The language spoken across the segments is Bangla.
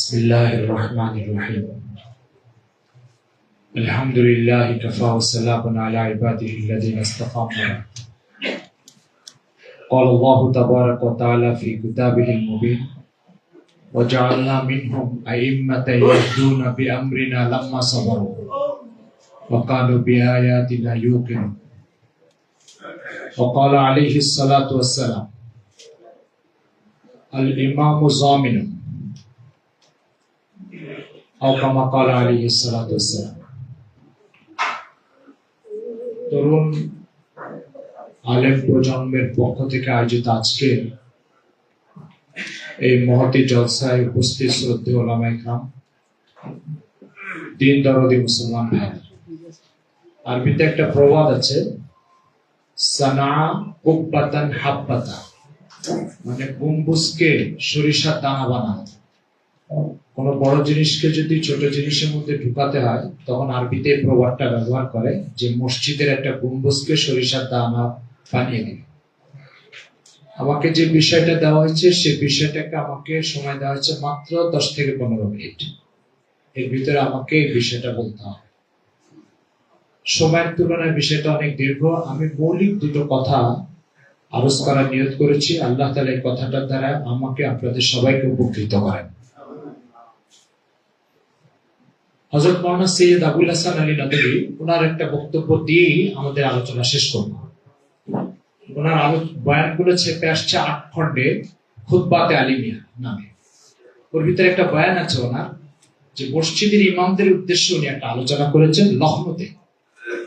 بسم الله الرحمن الرحيم الحمد لله كفى وسلام على عباده الذين اصطفى. قال الله تبارك وتعالى في كتابه المبين وجعلنا منهم أئمة يهدون بأمرنا لما صبروا وكانوا بآياتنا يوقنون. وقال عليه الصلاة والسلام الإمام ضامن أو كما قال عليه الصلاة والسلام. তরুণ আলেম প্রজন্মের পক্ষ থেকে আয়োজিত আজকের এই মহতী জলসায় উপস্থিত শ্রদ্ধেয় ওলামায়ে কেরাম, দিন দরদি মুসলমান ভাই, আরবিতে একটা প্রবাদ আছে, সানা কুব্বাতান হাব্বাতা, মানে গম্বুজকে সরিষার দানা বানানো। কোন বড় জিনিসকে যদি ছোট জিনিসের মধ্যে ঢুকাতে হয় তখন আরবিতে প্রবাদটা ব্যবহার করে যে মসজিদের একটা গম্বুজকে সরিষার দানা বানিয়ে দিবে। আমাকে যে বিষয়টা দেওয়া হয়েছে সে বিষয়টাকে আমাকে সময় দেওয়া হয়েছে মাত্র 10 থেকে 15 মিনিট। এর ভিতরে আমাকে এই বিষয়টা বলতে হবে। সময়ের তুলনায় বিষয়টা অনেক দীর্ঘ। আমি মৌলিক দুটো কথা আরজ করার নিয়ত করেছি। আল্লাহ তাআলা এই কথাটার দ্বারা আমাকে আপনাদের সবাইকে উপকৃত করেন। হযরত মাওলানা সৈয়দ আবুল হাসান আলী নদভী ওনার একটা বক্তব্য দিয়ে আমাদের আলোচনা শেষ করব। ওনার বয়ানগুলো ছেপে আসছে 8 খণ্ডে খুতবাতে আলিমিয়া নামে। ওর ভিতরে একটা বয়ান আছে ওনার, যে মসজিদের ইমামদের উদ্দেশ্যে উনি একটা আলোচনা করেছেন লখনৌতে,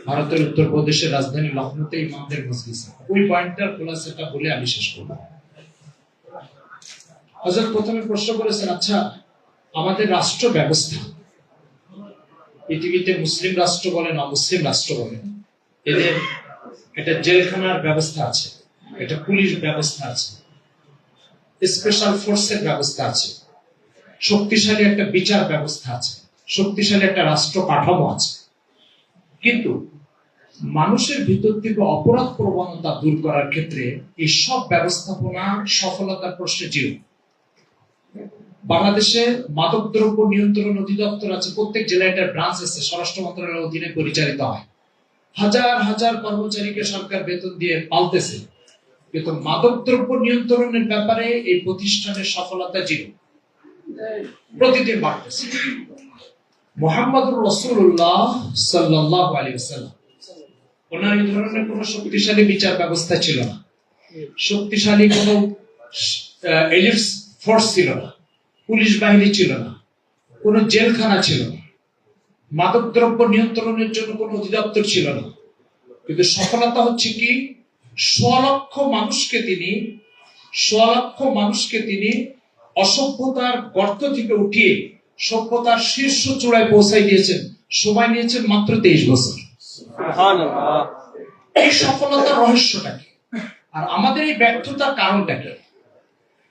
ভারতের উত্তরপ্রদেশের রাজধানী লখনৌতে ইমামদের মজলিসে। ওই পয়েন্টটার খোলাসাটা বলে আমি শেষ করব। হযরত প্রথমে প্রশ্ন করেছেন, আচ্ছা আমাদের রাষ্ট্র ব্যবস্থা, পৃথিবীতে মুসলিম রাষ্ট্র বলেন অমুসলিম রাষ্ট্র বলেন, এদের একটা জেলখানার ব্যবস্থা আছে, একটা পুলিশ ব্যবস্থা আছে, স্পেশাল ফোর্সের ব্যবস্থা আছে, শক্তিশালী একটা বিচার ব্যবস্থা আছে, শক্তিশালী একটা রাষ্ট্র কাঠামো আছে। কিন্তু মানুষের ভিতর থেকে অপরাধ প্রবণতা দূর করার ক্ষেত্রে এই সব ব্যবস্থাপনা সফলতার প্রশ্নে জিরো। বাংলাদেশে মাদকদ্রব্য নিয়ন্ত্রণ অধিদপ্তর আছে, প্রত্যেক জেলায় একটা ব্রাঞ্চ আছে, স্বরাষ্ট্র মন্ত্রণালয়ের অধীনে পরিচালিত হয়। হাজার হাজার কর্মচারীকে সরকার বেতন দিয়ে পালতেছে, কিন্তু মাদকদ্রব্য নিয়ন্ত্রণের ব্যাপারে এই প্রতিষ্ঠানের সফলতা জিরো, প্রতিদিন বাড়তেছে। মুহাম্মদুর রাসূলুল্লাহ সাল্লাল্লাহু আলাইহি ওয়াসাল্লাম ওনার এই ধরনের কোনো শক্তিশালী বিচার ব্যবস্থা ছিল না, শক্তিশালী কোনো এলিট ফোর্স ছিল না, পুলিশ বাহিনী ছিল না, কোনো জেলখানা ছিল না, মাদকদ্রব্য নিয়ন্ত্রণের জন্য কোনো অধিদপ্তর ছিল না। কিন্তু সফলতা হচ্ছে কি, 100 লক্ষ মানুষকে তিনি অসভ্যতার গর্ত থেকে উঠিয়ে সভ্যতার শীর্ষ চূড়ায় পৌঁছাই দিয়েছেন। সময় নিয়েছেন মাত্র 23 বছর। সুবহানাল্লাহ। এই সফলতার রহস্যটা কি, আর আমাদের এই ব্যর্থতার কারণটা কি?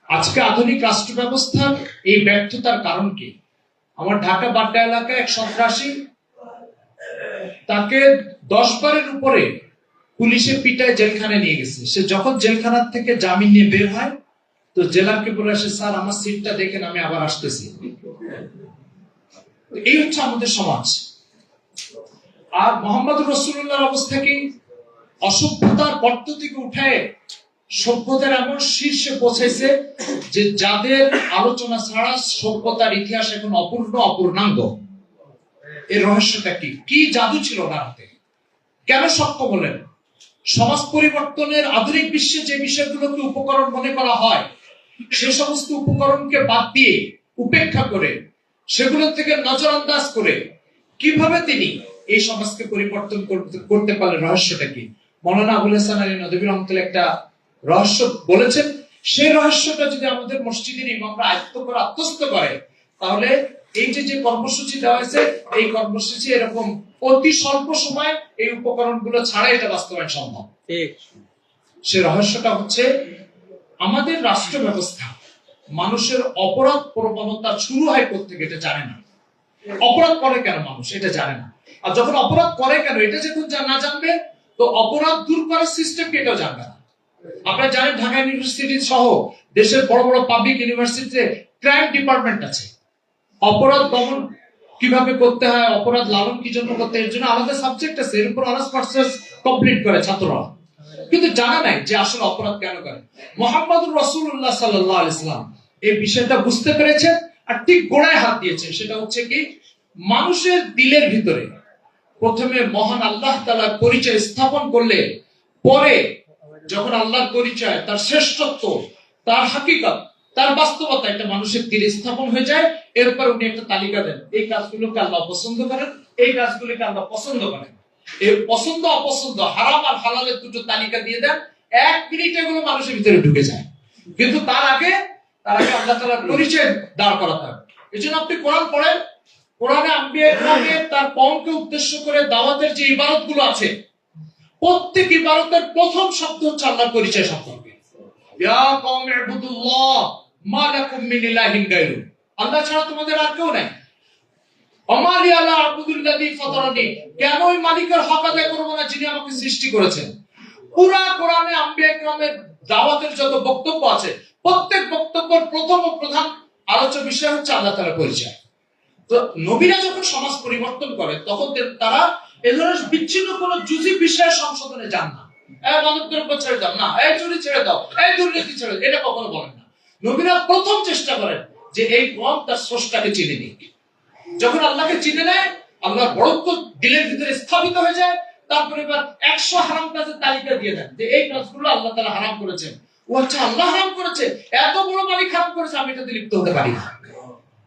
আজকে আধুনিক রাষ্ট্র ব্যবস্থার এই ব্যর্থতার কারণ কি? আমার ঢাকা বাড্ডা এলাকায় এক সন্ত্রাসী, তাকে 10 বারের উপরে পুলিশে পিটায় জেলখানায় নিয়ে গেছে। সে যখন জেলখানার থেকে জামিন নিয়ে বের হয় তো জেলারকে বলে আসে, স্যার আমার সিটটা দেখেন, আমি আবার আসতেছি। এই হচ্ছে আমাদের সমাজ। আর মুহাম্মদুর রাসূলুল্লাহর অবস্থা কি? অসভ্যতার গর্ত থেকে উঠে সভ্যতার এমন শীর্ষে পৌঁছেছে যে যাদের আলোচনা ছাড়া সভ্যতার ইতিহাস এখন অপূর্ণাঙ্গ। এর রহস্যটা কি? কি জাদু ছিল ওনার হাতে? কেন সক্ষম হলেন? সমাজ পরিবর্তনের আধুনিক বিশ্বে যে বিষয়গুলোকে উপকরণ মনে করা হয়, সে সমস্ত উপকরণকে বাদ দিয়ে, উপেক্ষা করে, সেগুলো থেকে নজরআন্দাজ করে কিভাবে তিনি এই সমাজকে পরিবর্তন করতে পারলেন? রহস্যটা কি? মাওলানা আবুল হাসান আলী নদভী রহমাতুল্লাহ একটা রহস্য বলেছেন। সেই রহস্যটা যদি আমাদের মসজিদের ইমামরা আত্মস্থ করে, তাহলে এই যে কর্মসূচি দেওয়া হয়েছে, এই কর্মসূচি এরকম অতি স্বল্প সময় এই উপকরণগুলো ছাড়া এটা বাস্তবায়ন সম্ভব। সে রহস্যটা হচ্ছে আমাদের রাষ্ট্র ব্যবস্থা মানুষের অপরাধ প্রবণতা শুরু হয় কোত্থেকে এটা জানে না। অপরাধ করে কেন মানুষ এটা জানে না। আর যখন অপরাধ করে কেন এটা যখন না জানবে, তো অপরাধ দূর করার সিস্টেমকে এটাও জানবে না। আপনারা জানেন ঢাকা ইউনিভার্সিটি সহ দেশের বড় বড় পাবলিক ইউনিভার্সিটিতে ক্রাইম ডিপার্টমেন্ট আছে। অপরাধ দমন কিভাবে করতে হয়, অপরাধ লালন কি জন্য করতে, এর জন্য আলাদা সাবজেক্ট আছে, এর উপর অনার্স মাস্টার্স কমপ্লিট করে ছাত্ররা, কিন্তু জানা নাই যে আসলে অপরাধ কেন করে। মুহাম্মদুর রাসূলুল্লাহ সাল্লাল্লাহু আলাইহি ওয়াসাল্লাম এই বিষয়টা বুঝতে পেরেছেন আর ঠিক গোড়ায় হাত দিয়েছেন। সেটা হচ্ছে কি, মানুষের দিলের ভিতরে প্রথমে মহান আল্লাহ তাআলার পরিচয় স্থাপন করলে পরে যখন আল্লাহর পরিচয়, তার শ্রেষ্ঠত্ব, তার হাকিকত, তার বাস্তবতা একটা মানুষের দিলে স্থাপন হয়ে যায়, এরপর উনি একটা তালিকা দেন, এই কাজগুলোকে আল্লাহ পছন্দ করেন, এই কাজগুলোকে আল্লাহ পছন্দ করেন। এই পছন্দ অপছন্দ, হারাম আর হালালের দুটো তালিকা দিয়ে দেন, 1 মিনিটে এগুলো মানুষের ভিতরে ঢুকে যায়। কিন্তু তার আগে আল্লাহ তাআলার পরিচয় দাঁড় করাতে হবে। এজন্য আপনি কোরআন পড়েন, কোরআনে আম্বিয়া ইকরামকে তার কওমকে উদ্দেশ্য করে দাওয়াতের যে ইবারতগুলো আছে, প্রত্যেক ইবারতের প্রথম শব্দ হচ্ছে আল্লাহর পরিচয় সম্পর্কে। ইয়া কওমি ইবুদুল্লাহ মা লাকুম মিন ইলাহিন গায়রু, আল্লাহ ছাড়া তোমাদের আর কেউ নাই। আমালি আলা আবুদুল্লাযী ফাতারানি, কেন ওই মালিকের হক আদায় করব না যিনি আমাকে সৃষ্টি করেছেন। পুরা কোরআনে আম্বিয়া ইকরামের দাওয়াতের যত বক্তব্য আছে, প্রত্যেক বক্তব্যের প্রথম ও প্রধান আলোচ্য বিষয় হচ্ছে আল্লাহ তাআলার পরিচয়। তো নবীরা যখন সমাজ পরিবর্তন করে তখন তারা এ ধরনের বিচ্ছিন্ন কোন জুজি বিষয় সংশোধনে যান না। মাদকদ্রব্য ছেড়ে দাও না, এই চুরি ছেড়ে দাও, এই দুর্নীতি ছেড়ে দাও, এটা কখনো বলেন না। নবীরা প্রথম চেষ্টা করেন যে এই কওম তার স্রষ্টাকে চিনে নিক। যখন আল্লাহকে চিনে নেয়, আল্লাহর বড়ত্ব দিলের ভিতরে স্থাপিত হয়ে যায়, তারপরে এবার 100 হারাম কাজের তালিকা দিয়ে দেন যে এই কাজগুলো আল্লাহ তাআলা হারাম করেছেন। ও আচ্ছা, আল্লাহ হারাম করেছে, এত বড় মালিক হারাম করেছে, আমি এটাতে লিপ্ত হতে পারি না।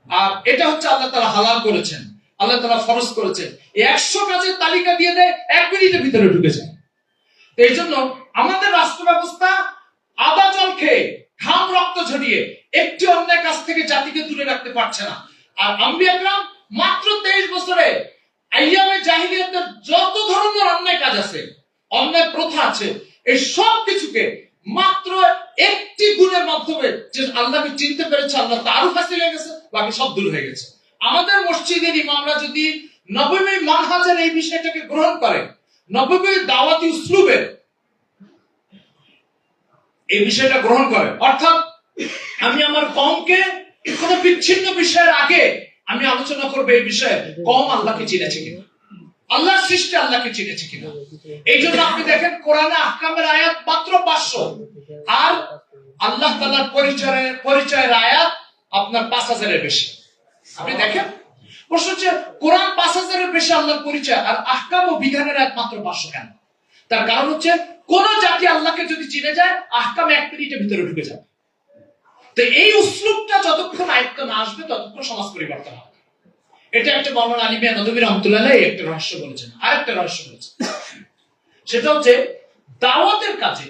আর এটা হচ্ছে আল্লাহ তাআলা হালাল করেছেন, আল্লাহ তাআলা ফরজ করেছেন, এই 100 কাজের তালিকা দিয়ে দেয়, 1 মিনিটের ভিতরে ঢুকে যায়। এই জন্য আমাদের রাষ্ট্র ব্যবস্থা আদা জল খেয়ে, ঘাম রক্ত ঝরিয়ে একটি অন্যায় কাজ থেকে জাতিকে দূরে রাখতে পারছে না। আর আম্বিয়া ইকরাম মাত্র 23 বছরে আইয়ামে জাহিলিয়াতের যত ধরনের অন্যায় কাজ আছে, অন্যায় প্রথা আছে, এই সব কিছুকে মাত্র একটি গুণের মাধ্যমে যে আল্লাহকে চিনতে পেরেছে, আল্লাহ তারও হাসিল হয়ে গেছে, বাকি সব দূর হয়ে গেছে। আমাদের মসজিদের ইমামরা যদি নববী মানহাজের এই বিষয়টাকে গ্রহণ করে, নববী দাওয়াতি উসলুবের এই বিষয়টা গ্রহণ করে, অর্থাৎ আমি আমার কওমকে কোন বিচ্ছিন্ন বিষয়ের আগে আমি আলোচনা করব এই বিষয়ে কওম আল্লাহকে চিনেছে কিনা, আল্লাহর সৃষ্টি আল্লাহকে চিনেছে কিনা। এই জন্য আপনি দেখেন কোরআনে আহকামের আয়াত মাত্র 500, আর আল্লাহ তাআলার পরিচয়ের আয়াত আপনার 5000 এর বেশি। আপনি দেখেন, প্রশ্ন হচ্ছে কোরআন 5000 এর বেশি আল্লাহর পরিচয়, আর আহকাম ও বিধানের আয়াত মাত্র 500 কেন? তার কারণ হচ্ছে কোন জাতি আল্লাহকে যদি চিনে যায়, আহকাম 1 মিনিটের ভিতরে ঢুকে যাবে। তো এই উসলুবটা যতক্ষণ আয়ত্ত না আসবে ততক্ষণ সমাজ পরিবর্তন হবে। এটা একটা মাওলানা আলী মিয়া নদভী রাহমাতুল্লাহ আলাইহি একটা রহস্য বলেছেন। আরেকটা রহস্য বলেছেন, সেটা হচ্ছে দাওয়াতের কাজে,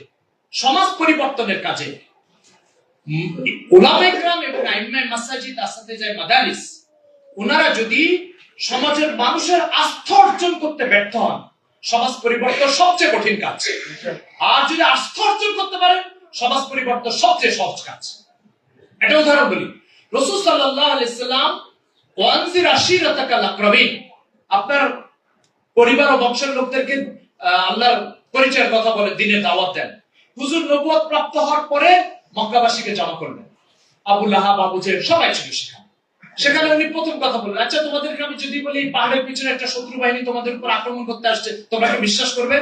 সমাজ পরিবর্তনের কাজে উলামায়ে কেরাম এবং আইম্মায়ে মাসাজিদ, আসাতিজায়ে মাদারিস, ওনারা যদি সমাজের মানুষের আস্থা অর্জন করতে ব্যর্থ হন, সমাজ পরিবর্তন সবচেয়ে কঠিন কাজ। আর যদি আস্থা অর্জন করতে পারেন, সমাজ পরিবর্তন সবচেয়ে সহজ কাজ। একটা উদাহরণ বলি, রাসূল সাল্লাল্লাহু আলাইহি সাল্লাম ওয়ানজির আশিরাতাকাল আকরাবিন, আপনার পরিবার ও বংশের লোকদেরকে আল্লাহর পরিচয়ের কথা বলে দ্বীনের দাওয়াত দেন। হুজুর নবুয়ত প্রাপ্ত হওয়ার পরে মক্কাবাসীকে জমা করলেন, আবু লাহাব, আবু জেহেল সবাই ছিল সেখানে উনি প্রথম কথা বললেন, আচ্ছা তোমাদেরকে আমি যদি বলি পাহাড়ের পিছনে একটা শত্রু বাহিনী তোমাদের উপর আক্রমণ করতে আসছে, তোমরা কি বিশ্বাস করবে?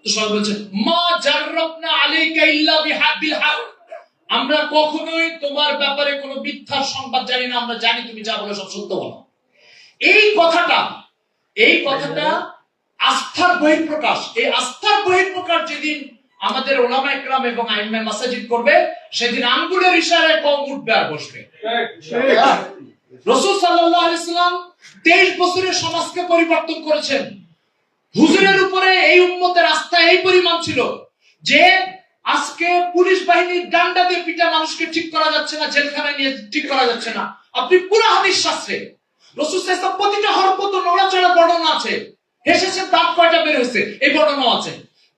তো সবাই বলছে মা জাররাবনা আলাইকা ইল্লা বিল হক, আমরা কখনোই তোমার ব্যাপারে কোনো মিথ্যার সংবাদ জানি না, আমরা জানি তুমি যা বলো সব সত্য বলো। এই কথাটা আস্থার বহিঃপ্রকাশ। এই আস্থার বহিঃপ্রকাশ যেদিন আমাদের উলামায়ে কেরাম এবং আইম্মায়ে মাসাজিদ করবে, সেদিন আঙ্গুলের ইশারায় কওম উঠবে আর বসবে। রাসূল সাল্লাল্লাহু আলাইহি সাল্লাম 23 বছরের সমাজকে পরিবর্তন করেছেন। হুজুরের উপরে এই উম্মতের আস্থা এই পরিমাণ ছিল যে আজকে পুলিশ বাহিনীর ডান্ডা দিয়ে পিটা মানুষকে ঠিক করা যাচ্ছে না, জেলখানায় নিয়ে ঠিক করা যাচ্ছে না। আপনি পুরো হাদিস শাস্ত্রে রাসূল সাল্লাল্লাহু আলাইহি ওয়াসাল্লাম প্রতিটা হরকত নড়াচড়া বর্ণনা আছে। হেসেছেন, দাঁত কয়টা বের হয়েছে এই বর্ণনা আছে।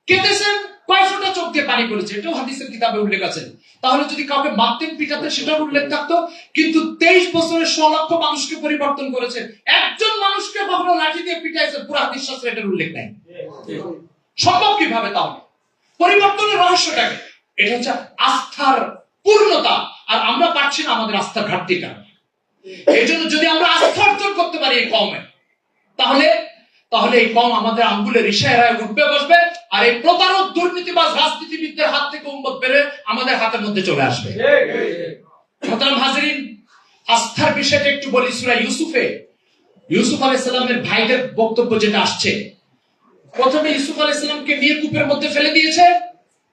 কেঁদেছেন, কয় ফোঁটা চোখ দিয়ে পানি পড়েছে, এটাও হাদিসের কিতাবে উল্লেখ আছে। তাহলে যদি কাউকে মারতেন, পিটাতে, সেটার উল্লেখ থাকতো। কিন্তু 23 বছরের 100 লক্ষ মানুষকে পরিবর্তন করেছে, একজন মানুষকে কখনো লাঠি দিয়ে পিটাইছে, পুরো হাদিস শাস্ত্রে এটার উল্লেখ নাই। সম্ভব কিভাবে? তাহলে পরিবর্তনের রহস্যটাকে, এটা হচ্ছে আস্থার পূর্ণতা। আর আমরা পাচ্ছি না আমাদের আস্থার ঘাটতির কারণে। এই জন্য যদি আমরা আস্থা অর্জন করতে পারি এই কমে, তাহলে তাহলে এই কম আমাদের আঙ্গুলের ইশারায় উঠবে বসবে, আর এই প্রতারক দুর্নীতিবাজ রাজনীতিবিদদের হাত থেকে উম্মত বেড়ে আমাদের হাতের মধ্যে চলে আসবে। মোহতারাম হাজিরিন, আস্থার বিষয়টা একটু বলি। সূরা ইউসুফ আলাইহিস সালামের ভাইদের বক্তব্য যেটা আসছে, প্রথমে ইউসুফ আলাইহিস সালামকে নিয়ে কূপের মধ্যে ফেলে দিয়েছে,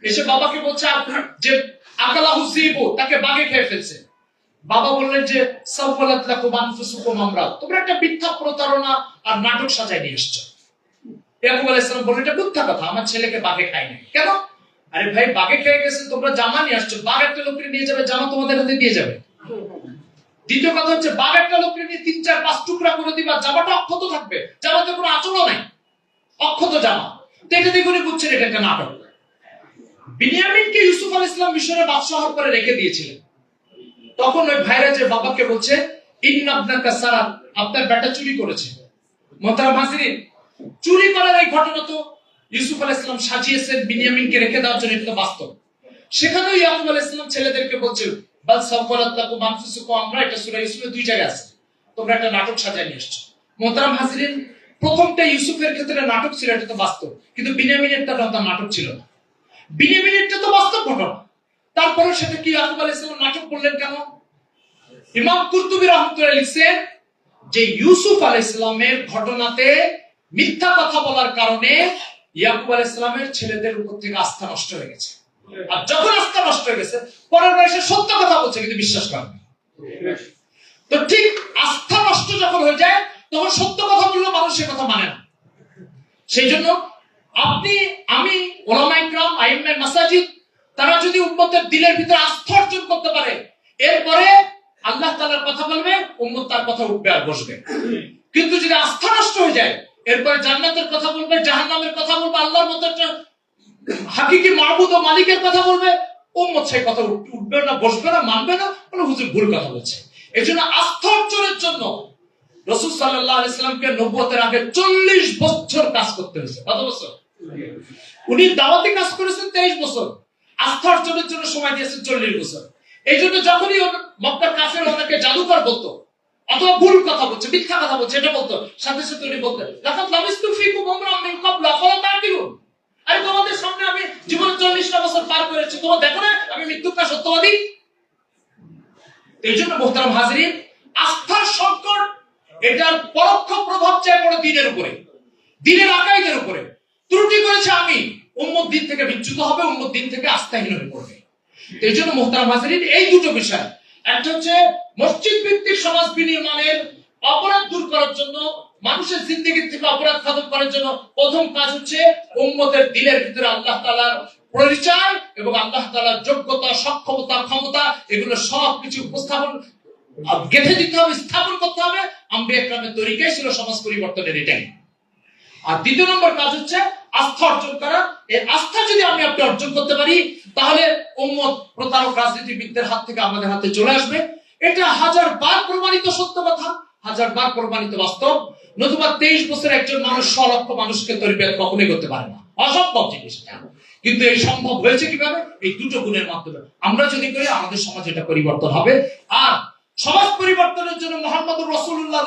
এসে বাবাকে বলছে যে আকালাহু যিবু, তাকে বাঘে খেয়ে ফেলছে। বাবা বললেন যে সাওয়ালাত লাকুম আনফুসুকুম আমরা, তোমরা একটা মিথ্যা প্রতারণা আর নাটক সাজায় নিয়ে এসেছো। ইয়াকুব আলাইহিস সালাম বললেন, এটা মিথ্যা কথা, আমার ছেলেকে বাঘে খায় নাই। কেন? আরে ভাই, বাঘে খেয়ে গেছে, তোমরা জামা নিয়ে আসছো, বাঘ একটা লোককে নিয়ে যাবে, জামা তোমাদের হাতে দিয়ে যাবে। দ্বিতীয় কথা হচ্ছে, বাঘ একটা লোককে নিয়ে 3-4-5 টুকরা করে দিবা, জামাটা অক্ষত থাকবে, জামাতে কোনো আঁচলও নাই, অক্ষত জামা। তো এটা দিয়ে করে বুঝছেন এটা একটা নাটক। বিনিয়ামিনকে ইউসুফ আলাইহিস সালাম মিশরের বাদশাহ করে রেখে দিয়েছিলেন। তখন ওই ভাইরা যে বাবাকে বলছে, ইন্না ইবনাকা সারাক, আপনার বেটা চুরি করেছে। মোহতারাম হাজিরিন, চুরি করার এই ঘটনা তো ইউসুফ আলাইহিস সালাম সাজিয়েছেন বিনিয়ামিনকে রেখে দেওয়ার জন্য, এটা বাস্তব। সেখানেও ইয়াকুব আলাইহিস সালাম ছেলেদেরকে বলছে, বাল সাওয়ালাত লাকুম আনফুসুকুম আমরা, এটা সূরা ইউসুফের 2 জায়গায় আছে, তোমরা একটা নাটক সাজায় নিয়ে এসেছো। মোহতারাম হাজিরিন, প্রথমটা ইউসুফের ক্ষেত্রে নাটক ছিল, এটা তো বাস্তব, কিন্তু বিনিয়ামিনেরটা নাটক ছিল না। বিনিয়ামিনেরটা তো বাস্তব ঘটনা, তারপরে সেটা কি ইয়াকুব আলাইহিস সালাম নাটক করলেন কেন? ইমাম কুরতুবী রাহমাতুল্লাহ লিখছেন যে ইউসুফ আলাইহিস সালামের ঘটনাতে মিথ্যা কথা বলার কারণে ইয়াকুব আলাইহিস সালামের ছেলেদের উপর থেকে আস্থা নষ্ট হয়ে গেছে। আর যখন আস্থা নষ্ট হয়ে গেছে, পরের বার এসে সত্য কথা বলছে কিন্তু বিশ্বাস করে না। তো ঠিক আস্থা নষ্ট যখন হয়ে যায়, তখন সত্য কথা বললে মানুষ সে কথা মানে না। সেই জন্য আপনি, আমি, উলামায়ে কিরাম, আইম্মায়ে মাসাজিদ, তারা যদি উম্মতের দিলের ভিতরে আস্থা অর্জন করতে পারে, এরপরে আল্লাহ তাআলার কথা বলবে, উম্মত তার কথা উঠবে আর বসবে। কিন্তু যদি আস্থা নষ্ট হয়ে যায়, এরপরে জান্নাতের কথা বলবে, জাহান্নামের কথা বলবে, আল্লাহর মতো একটা হাকিকি মাবুদ ও মালিকের কথা বলবে, উম্মত সেই কথা উঠবে না, বসবে না, মানবে না, বলে হুজুর ভুল কথা বলছে। এজন্য আস্থা অর্জনের জন্য রাসূল সাল্লাল্লাহু আলাইহি সাল্লামকে নবুয়তের আগে 40 বছর কাজ করতে হয়েছে। কত বছর? উনি দাওয়াতি কাজ করেছেন 23 বছর, আস্থা অর্জনের জন্য সময় দিয়েছেন 40 বছর। এই জন্য যখনই মক্কার কাফের ওনাকে জাদুকর বলতো, অথবা ভুল কথা বলছে, মিথ্যা কথা বলছে, এটা বলতো, সাথে সাথে উনি বলতেন, লাকাদ লাবিস্তু ফীকুম উমরাম মিন ক্বাবল আফালা তা'কিলুন, আরে তোমাদের সামনে আমি জীবনে 40টা বছর পার করেছি, তোমরা দেখো না আমি মিথ্যুক না সত্যবাদী? এই জন্য মুহতারাম হাজিরিন, আস্থার সংকট, এটার পরোক্ষ প্রভাব যায় পড়ে দিনের উপরে, দিনের আকাইদের উপরে। ত্রুটি করেছে আমি, উম্মত দিন থেকে বিচ্যুত হবে, উম্মত দিন থেকে আস্থাহীন হয়ে পড়বে। এই জন্য মুহতারাম হাজিরিন, এই দুটো বিষয়, একটা হচ্ছে মসজিদ ভিত্তিক সমাজ বিনির্মাণের অপরাধ দূর করার জন্য, মানুষের জিন্দেগি থেকে অপরাধ খতম করার জন্য প্রথম কাজ হচ্ছে উম্মতের দিলের ভিতরে আল্লাহ তাআলার পরিচয় এবং আল্লাহ তাআলার যোগ্যতা, সক্ষমতা, ক্ষমতা, এগুলো সবকিছু উপস্থাপন গেঁথে দিতে হবে, স্থাপন করতে হবে। আম্বিয়া কেরামের তরিকাই ছিল সমাজ পরিবর্তনের, এটাই। আর দ্বিতীয় নম্বর কাজ হচ্ছে আস্থা অর্জন করা। এই আস্থা যদি আমি আপনি অর্জন করতে পারি, তাহলে উম্মত প্রতারক রাজনীতিবিদদের হাত থেকে আমাদের হাতে চলে আসবে। এটা 1000 বার প্রমাণিত সত্য কথা, 1000 বার প্রমাণিত বাস্তব। নতুবা 23 বছর একজন মানুষ 100 লক্ষ মানুষকে তরবিয়ত কখনোই করতে পারে না, অসম্ভব জিনিস। কিন্তু এই সম্ভব হয়েছে কিভাবে? এই দুটো গুণের মাধ্যমে। আমরা যদি করি, আমাদের সমাজ এটা পরিবর্তন হবে। আর সমাজ পরিবর্তনের জন্য মুহাম্মদুর রাসূলুল্লাহ,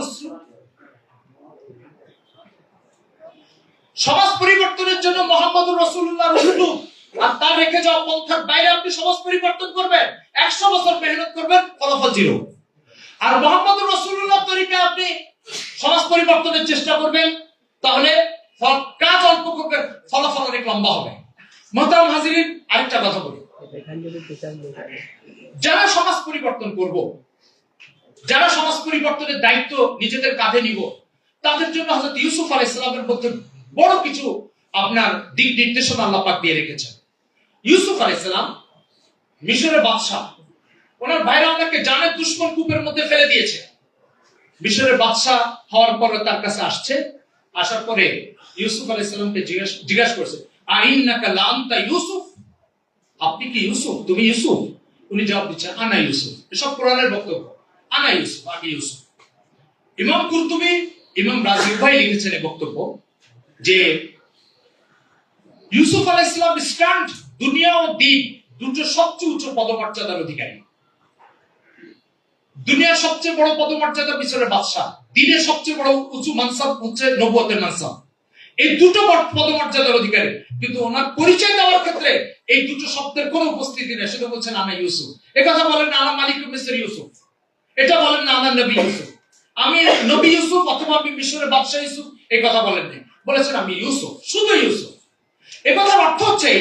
সমাজ পরিবর্তনের জন্য মুহাম্মদুর রাসূলুল্লাহর উসলুব আর তার রেখে যাওয়া পন্থার বাইরে আপনি সমাজ পরিবর্তন করবেন, 100 বছর মেহনত করবেন, ফলাফল জিরো। আর মুহাম্মদুর রাসূলুল্লাহর তরিকায় আপনি সমাজ পরিবর্তনের চেষ্টা করবেন, তাহলে কাজ অল্প করবেন, ফলাফল অনেক লম্বা হবে। মুহতারাম হাজিরিন, আরেকটা কথা বলি, যারা সমাজ পরিবর্তন করব, যারা সমাজ পরিবর্তনের দায়িত্ব নিজেদের কাঁধে নিব, তাদের জন্য হযরত ইউসুফ আলাইহিস সালামের মধ্যে বড় কিছু আপনার দিক নির্দেশনা আল্লাহ পাক দিয়ে রেখেছেন। ইউসুফ আলাইহিস সালাম মিশরের বাদশা, ওনার ভাইরা ওনাকে জানের দুশমন কূপের মধ্যে ফেলে দিয়েছে। মিশরের বাদশা হওয়ার পরে তার কাছে আসছে, আসার পরে ইউসুফ আলাইহিস সালামকে জিজ্ঞাসা করছে, আইন্নাকা লাআনতা ইউসুফ, আপনি কি ইউসুফ, তুমি ইউসুফ? উনি জবাব দিচ্ছেন, আনা ইউসুফ। এসব কোরআনের বক্তব্য, আনা ইউসুফ, আমি ইউসুফ। ইমাম কুরতুবী, ইমাম রাজি ভাই লিখেছেন এই বক্তব্য যে ইউসুফ আলাইহিস সালাম স্ট্যান্ড দুনিয়া ও দিন দুটো সবচেয়ে উচ্চ পদমর্যাদার অধিকারী। দুনিয়ার সবচেয়ে বড় পদমর্যাদা মিশরের বাদশাহ, দিনের সবচেয়ে বড় উঁচু মানসাব হচ্ছে নবুয়তের মানসাব। এই দুটো পদমর্যাদার অধিকারী, কিন্তু ওনার পরিচয় দেওয়ার ক্ষেত্রে এই দুটো শব্দের কোনো উপস্থিতি নেই। শুধু বলছেন আনা ইউসুফ। কথা বলেন না আনা মালিক মিসর ইউসুফ, এটা বলেন না আনা নবী ইউসুফ, আমি নবী ইউসুফ অথবা আমি মিশরের বাদশাহ ইউসুফ, এই কথা বলেন না। বলেছেন আমি ইউসুফ, শুধু ইউসুফ। এ কথার অর্থ হচ্ছে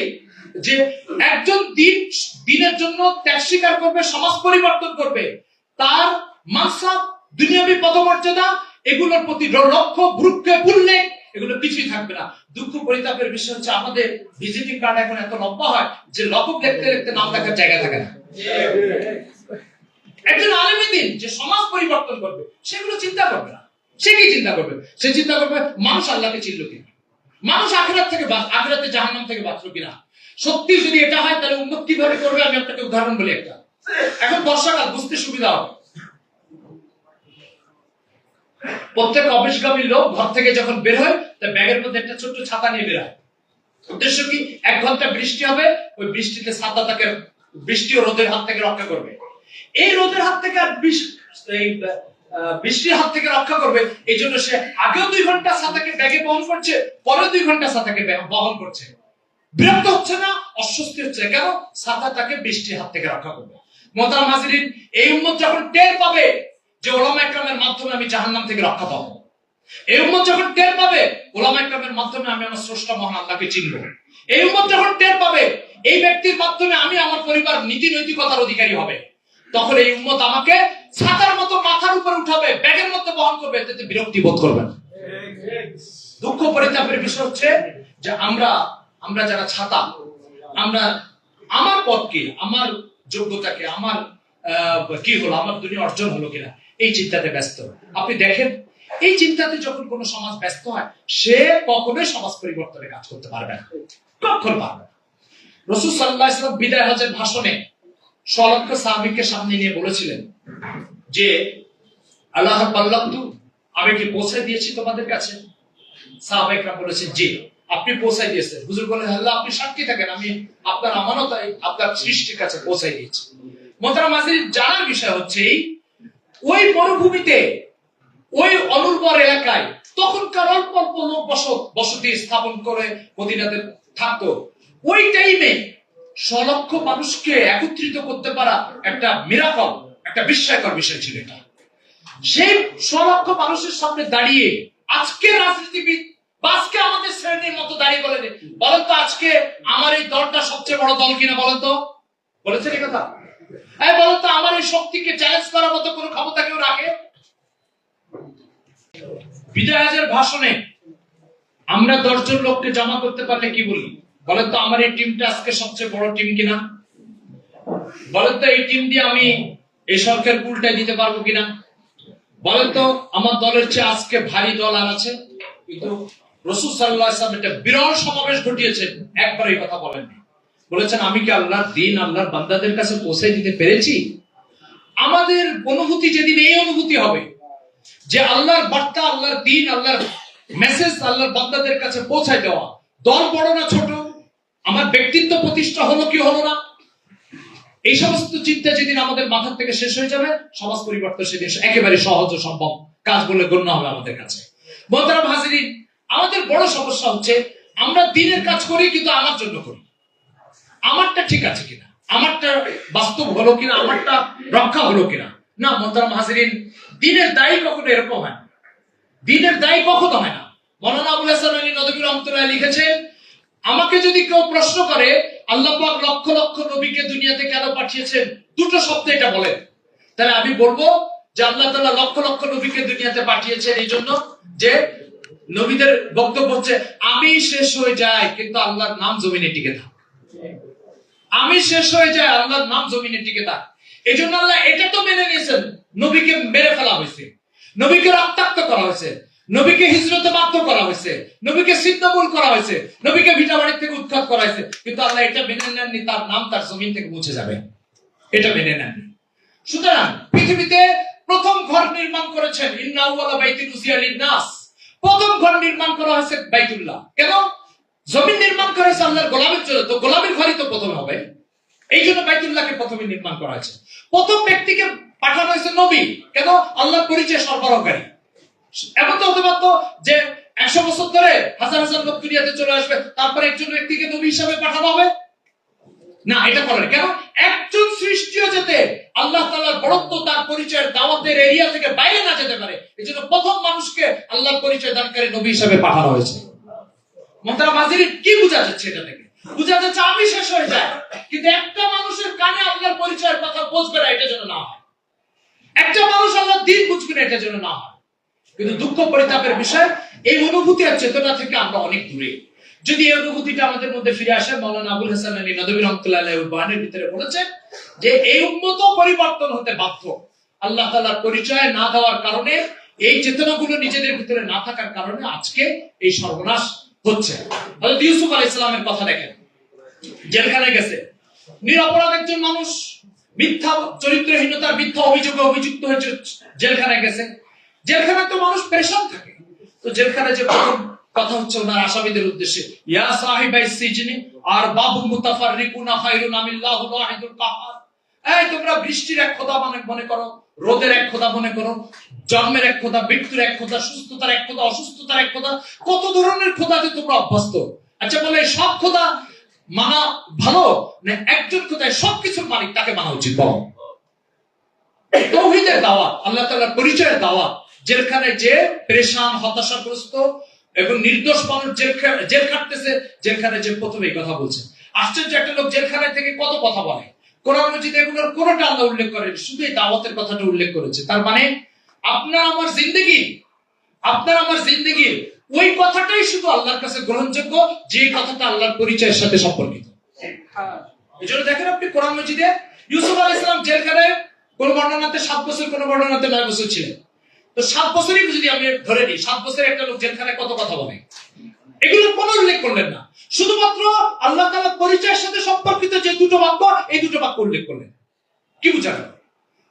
যে একজন দিনের জন্য ত্যাগ স্বীকার করবে, সমাজ পরিবর্তন করবে, তার মানসাব, দুনিয়াবী পদমর্যাদা, এগুলোর প্রতি লক্ষ্য, ভ্রুক্ষেপ, উল্লেখ, এগুলো কিছুই থাকবে না। দুঃখ পরিতাপের বিষয় হচ্ছে আমাদের ভিজিটিং কার্ড এখন এত লম্বা হয় যে লকব লিখতে লিখতে নাম লেখার জায়গা থাকে না। একজন আলেম দিন যে সমাজ পরিবর্তন করবে সেগুলো চিন্তা করবে না। সে কি চিন্তা করবে? সে চিন্তা করবে মানুষ আল্লাহকে চিনল কিনা, মানুষ আখিরাতে জাহান্নাম থেকে বাঁচলো কিনা। সত্যি যদি এটা হয় তাহলে উম্মত কিভাবে করবে? আমি আপনাকে উদাহরণ বলি একটা। এখন বর্ষাকাল, বুঝতে সুবিধা হবে। প্রত্যেক অফিসগামী লোক ঘর থেকে যখন বের হয় তার ব্যাগের মধ্যে একটা ছোট্ট ছাতা নিয়ে বের হয়। উদ্দেশ্য কি? 1 ঘন্টা বৃষ্টি হবে, ওই বৃষ্টিতে ছাতা তাকে বৃষ্টি ও রোদের হাত থেকে রক্ষা করবে। এই রোদের হাত থেকে আর বৃষ্টির হাত থেকে রক্ষা করবে, এই জন্য সে আগেও 2 ঘন্টা ছাতাকে ব্যাগে বহন করছে, পরে 2 ঘন্টা ছাতাকে বহন করছে। বিরক্ত হচ্ছে না, অস্বস্তি হচ্ছে, কেন? ছাতা তাকে বৃষ্টির হাত থেকে রক্ষা করবে। মোহতারাম হাজিরিন, এই উম্মত যখন টের পাবে যে উলামা ইকরামের মাধ্যমে আমি জাহান্নাম থেকে রক্ষা পাবো, এই উম্মত যখন টের পাবে উলামা ইকরামের মাধ্যমে আমি আমার স্রষ্টা মহান আল্লাহকে চিনব, এই উম্মত যখন টের পাবে এই ব্যক্তির মাধ্যমে আমি আমার পরিবার নীতি নৈতিকতার অধিকারী হবে, তখন এই উম্মত আমাকে ছাতার মতো মাথার উপর উঠাবে, ব্যাগের মধ্যে বহন করবে, এতে বিরক্তি বোধ করবে না। দুঃখ পরিতাপের বিষয় হচ্ছে যে আমরা যারা ছাতা, আমরা আমার পথ কি, আমার যোগ্যতা কি, আমার কি হলো, আমার দুনিয়া অর্জন হলো কিনা, এই চিন্তাতে ব্যস্ত। আপনি দেখেন এই চিন্তাতে যখন কোন সমাজ ব্যস্ত হয় সে কখনোই সমাজ পরিবর্তনে কাজ করতে পারবে না, কখন পারবে না। রাসূল সাল্লাল্লাহু আলাইহি ওয়াসাল্লাম বিদায় হজের ভাষণে সলক্ষ সাহাবীকে সামনে নিয়ে বলেছিলেন যে আল্লাহ বাল্লাগতু, আমি কি পৌঁছে দিয়েছি তোমাদের কাছে? সাহাবায়ে বলেছেন জি, আপনি পৌঁছাই দিয়েছেন। হুজুর বলেন আল্লাহ আপনি সাক্ষী থাকেন, আমি আপনার আমানত আপনার সৃষ্টির কাছে পৌঁছাই দিয়েছি। মোহতারাম হাজিরিন, জানার বিষয় হচ্ছে ওই মরুভূমিতে, ওই অনুর্বর এলাকায় তখনকার অল্প অল্প লোক বসতি স্থাপন করে মদিনাতে থাকতো। ওই টাইমে 100 লক্ষ মানুষকে একত্রিত করতে পারা একটা মিরাকল, একটা বিস্ময়কর বিষয় ছিল এটা। সেই 100 লক্ষ মানুষের সামনে দাঁড়িয়ে আজকে রাজনীতিবিদ বা আজকে আমাদের শ্রেণীর মতো দাঁড়িয়ে বলেন তো আজকে আমার এই দলটা সবচেয়ে বড় দল কিনা, বলেন তো, বলেছেন এই কথা? বলেন তো আমার এই শক্তিকে চ্যালেঞ্জ করার মতো কোনো ক্ষমতা কেউ রাখে? বিদায় হজের ভাষণে আমরা 10 জন লোককে জমা করতে পারলে কি বলি? বলেন তো আমার এই টিমটা আজকে সবচেয়ে বড় টিম কিনা? বলেন তো এই টিম দিয়ে আমি এই সরকার উল্টায় দিতে পারবো কিনা? বলেন তো আমার দলের চেয়ে আজকে ভারী দল আর আছে? কিন্তু রাসূল সাল্লাল্লাহু আলাইহি ওয়াসাল্লাম একটা বিরল সমাবেশ ঘটিয়েছেন, একবার এই কথা বলেননি। বলেছেন আমি কি আল্লাহর দ্বীন আল্লাহর বান্দাদের কাছে পৌঁছে দিতে পেরেছি? আমাদের অনুভূতি যেদিন এই অনুভূতি হবে যে আল্লাহর বার্তা, আল্লাহর দ্বীন, আল্লাহর মেসেজ আল্লাহর বান্দাদের কাছে পৌঁছায় দেওয়া, দল বড় না ছোট, আমার ব্যক্তিত্ব প্রতিষ্ঠা হলো কি হলো না, এই সমস্ত চিন্তা যেদিন আমাদের মাথার থেকে শেষ হয়ে যাবে, সমাজ পরিবর্তন সেদিন একেবারে সহজ ও সম্ভব কাজ বলে গণ্য হবে আমাদের কাছে। মোহতারাম হাজিরিন, আমাদের বড় সমস্যা হচ্ছে আমরা দ্বীনের কাজ করি কিন্তু আমার জন্য করি, আমারটা ঠিক আছে কিনা, আমারটা বাস্তব হলো কিনা, আমারটা রক্ষা হলো কিনা। না মোহতারাম হাজিরিন, দ্বীনের দায়ী কখনো এরকম হয় না, দ্বীনের দায়ী কখনো হয় না। মাওলানা আবুল হাসান আলী নদভী রহমাতুল্লাহ লিখেছেন, আমাকে যদি কেউ প্রশ্ন করে আল্লাহ পাক লক্ষ লক্ষ নবীকে দুনিয়াতে কেন পাঠিয়েছেন, দুটো শব্দ এটা বলেন, তাহলে আমি বলবো যে আল্লাহ তাআলা লক্ষ লক্ষ নবীকে দুনিয়াতে পাঠিয়েছেন এই জন্য যে নবীদের বক্তব্য হচ্ছে আমি শেষ হয়ে যাই কিন্তু আল্লাহর নাম জমিনে টিকে থাকে, আমি শেষ হয়ে যাই আল্লাহর নাম জমিনে টিকে থাকে। এই জন্য আল্লাহ এটা তো মেনে নিয়েছেন নবীকে মেরে ফেলা হয়েছে, নবীকে রক্তাক্ত করা হয়েছে, নবীকে হিজরতে বাধ্য করা হয়েছে, নবীকে ছিন্নমূল করা হয়েছে, নবীকে ভিটাবাড়ি থেকে উৎখাত করা হয়েছে, কিন্তু আল্লাহ এটা মেনে নেননি তার নাম তার জমিন থেকে মুছে যাবে, এটা মেনে নেননি। সুতরাং পৃথিবীতে প্রথম ঘর নির্মাণ করেছেন ইন্না আউওয়ালা বাইতিন উযিয়া লিন-নাস, প্রথম ঘর নির্মাণ করা হয়েছে বাইতুল্লাহ। কেন? জমিন নির্মাণ করা হয়েছে আল্লাহর গোলামের জন্য, তো গোলামের ঘরই তো প্রথম হবে, এই জন্য বাইতুল্লাহকে প্রথমে নির্মাণ করা হয়েছে। প্রথম ব্যক্তিকে পাঠানো হয়েছে নবী, কেন? আল্লাহর পরিচয় সরবরাহকারী। এমন তো হতে পারতো যে 100 বছর ধরে হাজার হাজার লোক দুনিয়াতে চলে আসবে, তারপরে একজন ব্যক্তিকে নবী হিসাবে পাঠানো হবে না, এটা করেন কেন? একজন সৃষ্টিও যাতে আল্লাহ তাআলার বড়ত্ব, তার পরিচয়ের দাওয়াতের এরিয়া থেকে বাইরে না যেতে পারে, এজন্য প্রথম মানুষকে আল্লাহর পরিচয় দানকারী নবী হিসাবে পাঠানো হয়েছে। মোহতারাম হাজিরিন, কি বোঝা যাচ্ছে এটা থেকে? বোঝা যাচ্ছে আমি শেষ হয়ে যায়, কিন্তু একটা মানুষের কানে আল্লাহর পরিচয়ের কথা পৌঁছবে না, এটা যেন না হয়। একটা মানুষ আল্লাহর দ্বীন বুঝবে না, এটা যেন না হয়। কিন্তু দুঃখ পরিতাপের বিষয়, এই অনুভূতি আর চেতনা থেকে আমরা অনেক দূরে। যদি এই অনুভূতিটা আমাদের মধ্যে ফিরে আসে, মাওলানা আবুল হাসান আলী নদভী রাহমাতুল্লাহ আলাইহি ওই বয়ানের ভিতরে বলেছেন যে এই উম্মত পরিবর্তন হতে বাধ্য। আল্লাহ তাআলার পরিচয় না দেওয়ার কারণে, এই চেতনাগুলো নিজেদের ভিতরে না থাকার কারণে আজকে এই সর্বনাশ হচ্ছে। হযরত ইউসুফ আলাইহিস সালামের কথা দেখেন, জেলখানায় গেছে, নিরপরাধ একজন মানুষ, মিথ্যা চরিত্রহীনতার মিথ্যা অভিযোগে অভিযুক্ত হয়েছে, জেলখানায় গেছে। জেলখানায় তো মানুষ পেরেশান থাকে, তো জেলখানায় যে প্রথম কথা হচ্ছে ওনার আসামিদের উদ্দেশ্যে, ইয়া সাহিবাই সিজনি আরবাবুন মুতাফাররিকুনা খায়রুন আমিল্লাহুল ওয়াহিদুল কাহ্হার। এই তোমরা বৃষ্টির এক খোদা মনে করো, রোদের এক খোদা মনে করো, জন্মের এক খোদা, মৃত্যুর এক খোদা, সুস্থতার এক খোদা, অসুস্থতার এক খোদা, কত ধরনের খোদাতে তোমরা অভ্যস্ত। আচ্ছা বলে সব খোদা মানা ভালো না একজন খোদায় সবকিছুর মালিক তাকে মানা উচিত? বলো। তাওহীদের দাওয়াত, আল্লাহ তাআলার পরিচয়ের দাওয়াত, জেলখানায় যে পেরেশান, হতাশাগ্রস্ত এবং নির্দোষ মানুষ জেল খাটতেছে, জেলখানায় যে প্রথমে এই কথা বলছে। আশ্চর্য, একটা লোক জেলখানায় থেকে কত কথা বলে, কোরআন মাজিদে এগুলোর কোনটা আল্লাহ উল্লেখ করেন, শুধু এই দাওয়াতের কথাটা উল্লেখ করেছে। তার মানে আপনার আমার জিন্দেগি ওই কথাটাই শুধু আল্লাহর কাছে গ্রহণযোগ্য, যে কথাটা আল্লাহর পরিচয়ের সাথে সম্পর্কিত। এজন্য দেখেন আপনি কোরআন মাজিদে ইউসুফ আলাইহিস সালাম জেলখানায় কোন বর্ণনাতে 7 বছর, কোন বর্ণনাতে 9 বছর ছিলেন। তো 7 বছরই যদি আমি ধরে নিই, 7 বছরে একটা লোক জেলখানায় কত কথা বলে, এগুলো কোনো উল্লেখ করলেন না। শুধুমাত্র আল্লাহ তাআলার পরিচয়ের সাথে সম্পর্কিত যে দুটো বাক্য, এই দুটো বাক্য উল্লেখ করলেন। কি বোঝা গেল?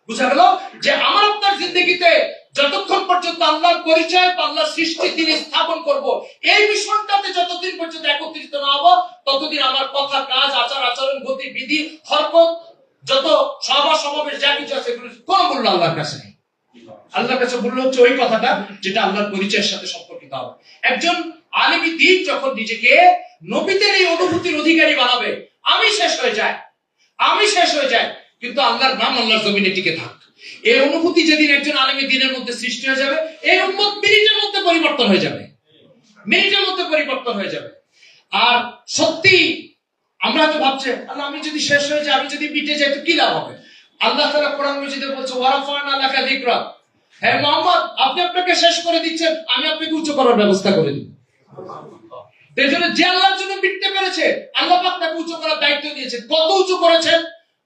বোঝা গেল যে আমার আপনার জিন্দেগিতে যতক্ষণ পর্যন্ত আল্লাহর পরিচয় বা আল্লাহর সৃষ্টি তিনি স্থাপন করব, এই মিশনটাতে যতদিন পর্যন্ত একত্রিত না হব, ততদিন আমার কথা, কাজ, আচার আচরণ, গতি বিধি, হরকত, যত সভা সমাবেশ যা কিছু আছে, এগুলো কোন মূল্য আল্লাহর কাছে নেই। আল্লাহর কাছে মূল্য হচ্ছে ওই কথাটা যেটা আল্লাহর পরিচয়ের সাথে সম্পর্কিত হবে। একজন আলেমী দ্বীন যখন নিজেকে নবীদের এই অনুভূতির অধিকারী বানাবে, আমি শেষ হয়ে যায়, কিন্তু আল্লাহর নাম আল্লাহর জমিনে টিকে থাক, এই অনুভূতি যেদিন একজন আলেমী দ্বীনের মধ্যে সৃষ্টি হয়ে যাবে, এই উম্মত মিনিটের মধ্যে পরিবর্তন হয়ে যাবে। আর সত্যি আমরা তো ভাবছে, আল্লাহ আমি যদি শেষ হয়ে যাই, আমি যদি মিটে যাই, তো কি লাভ হবে? আল্লাহ তাআলা কোরআন মাজিদে বলছে, ওয়ারাফা'না লাকা যিকরাক, হে মুহাম্মদ আপনি আপনাকে শেষ করে দিচ্ছেন, আমি আপনাকে উচ্চ করার ব্যবস্থা করে দিব। এই জন্য যে আল্লাহর জন্য মিটতে পেরেছে, আল্লাহ পাক তাকে উচ্চ করার দায়িত্ব দিয়েছেন। কত উচ্চ করেছেন?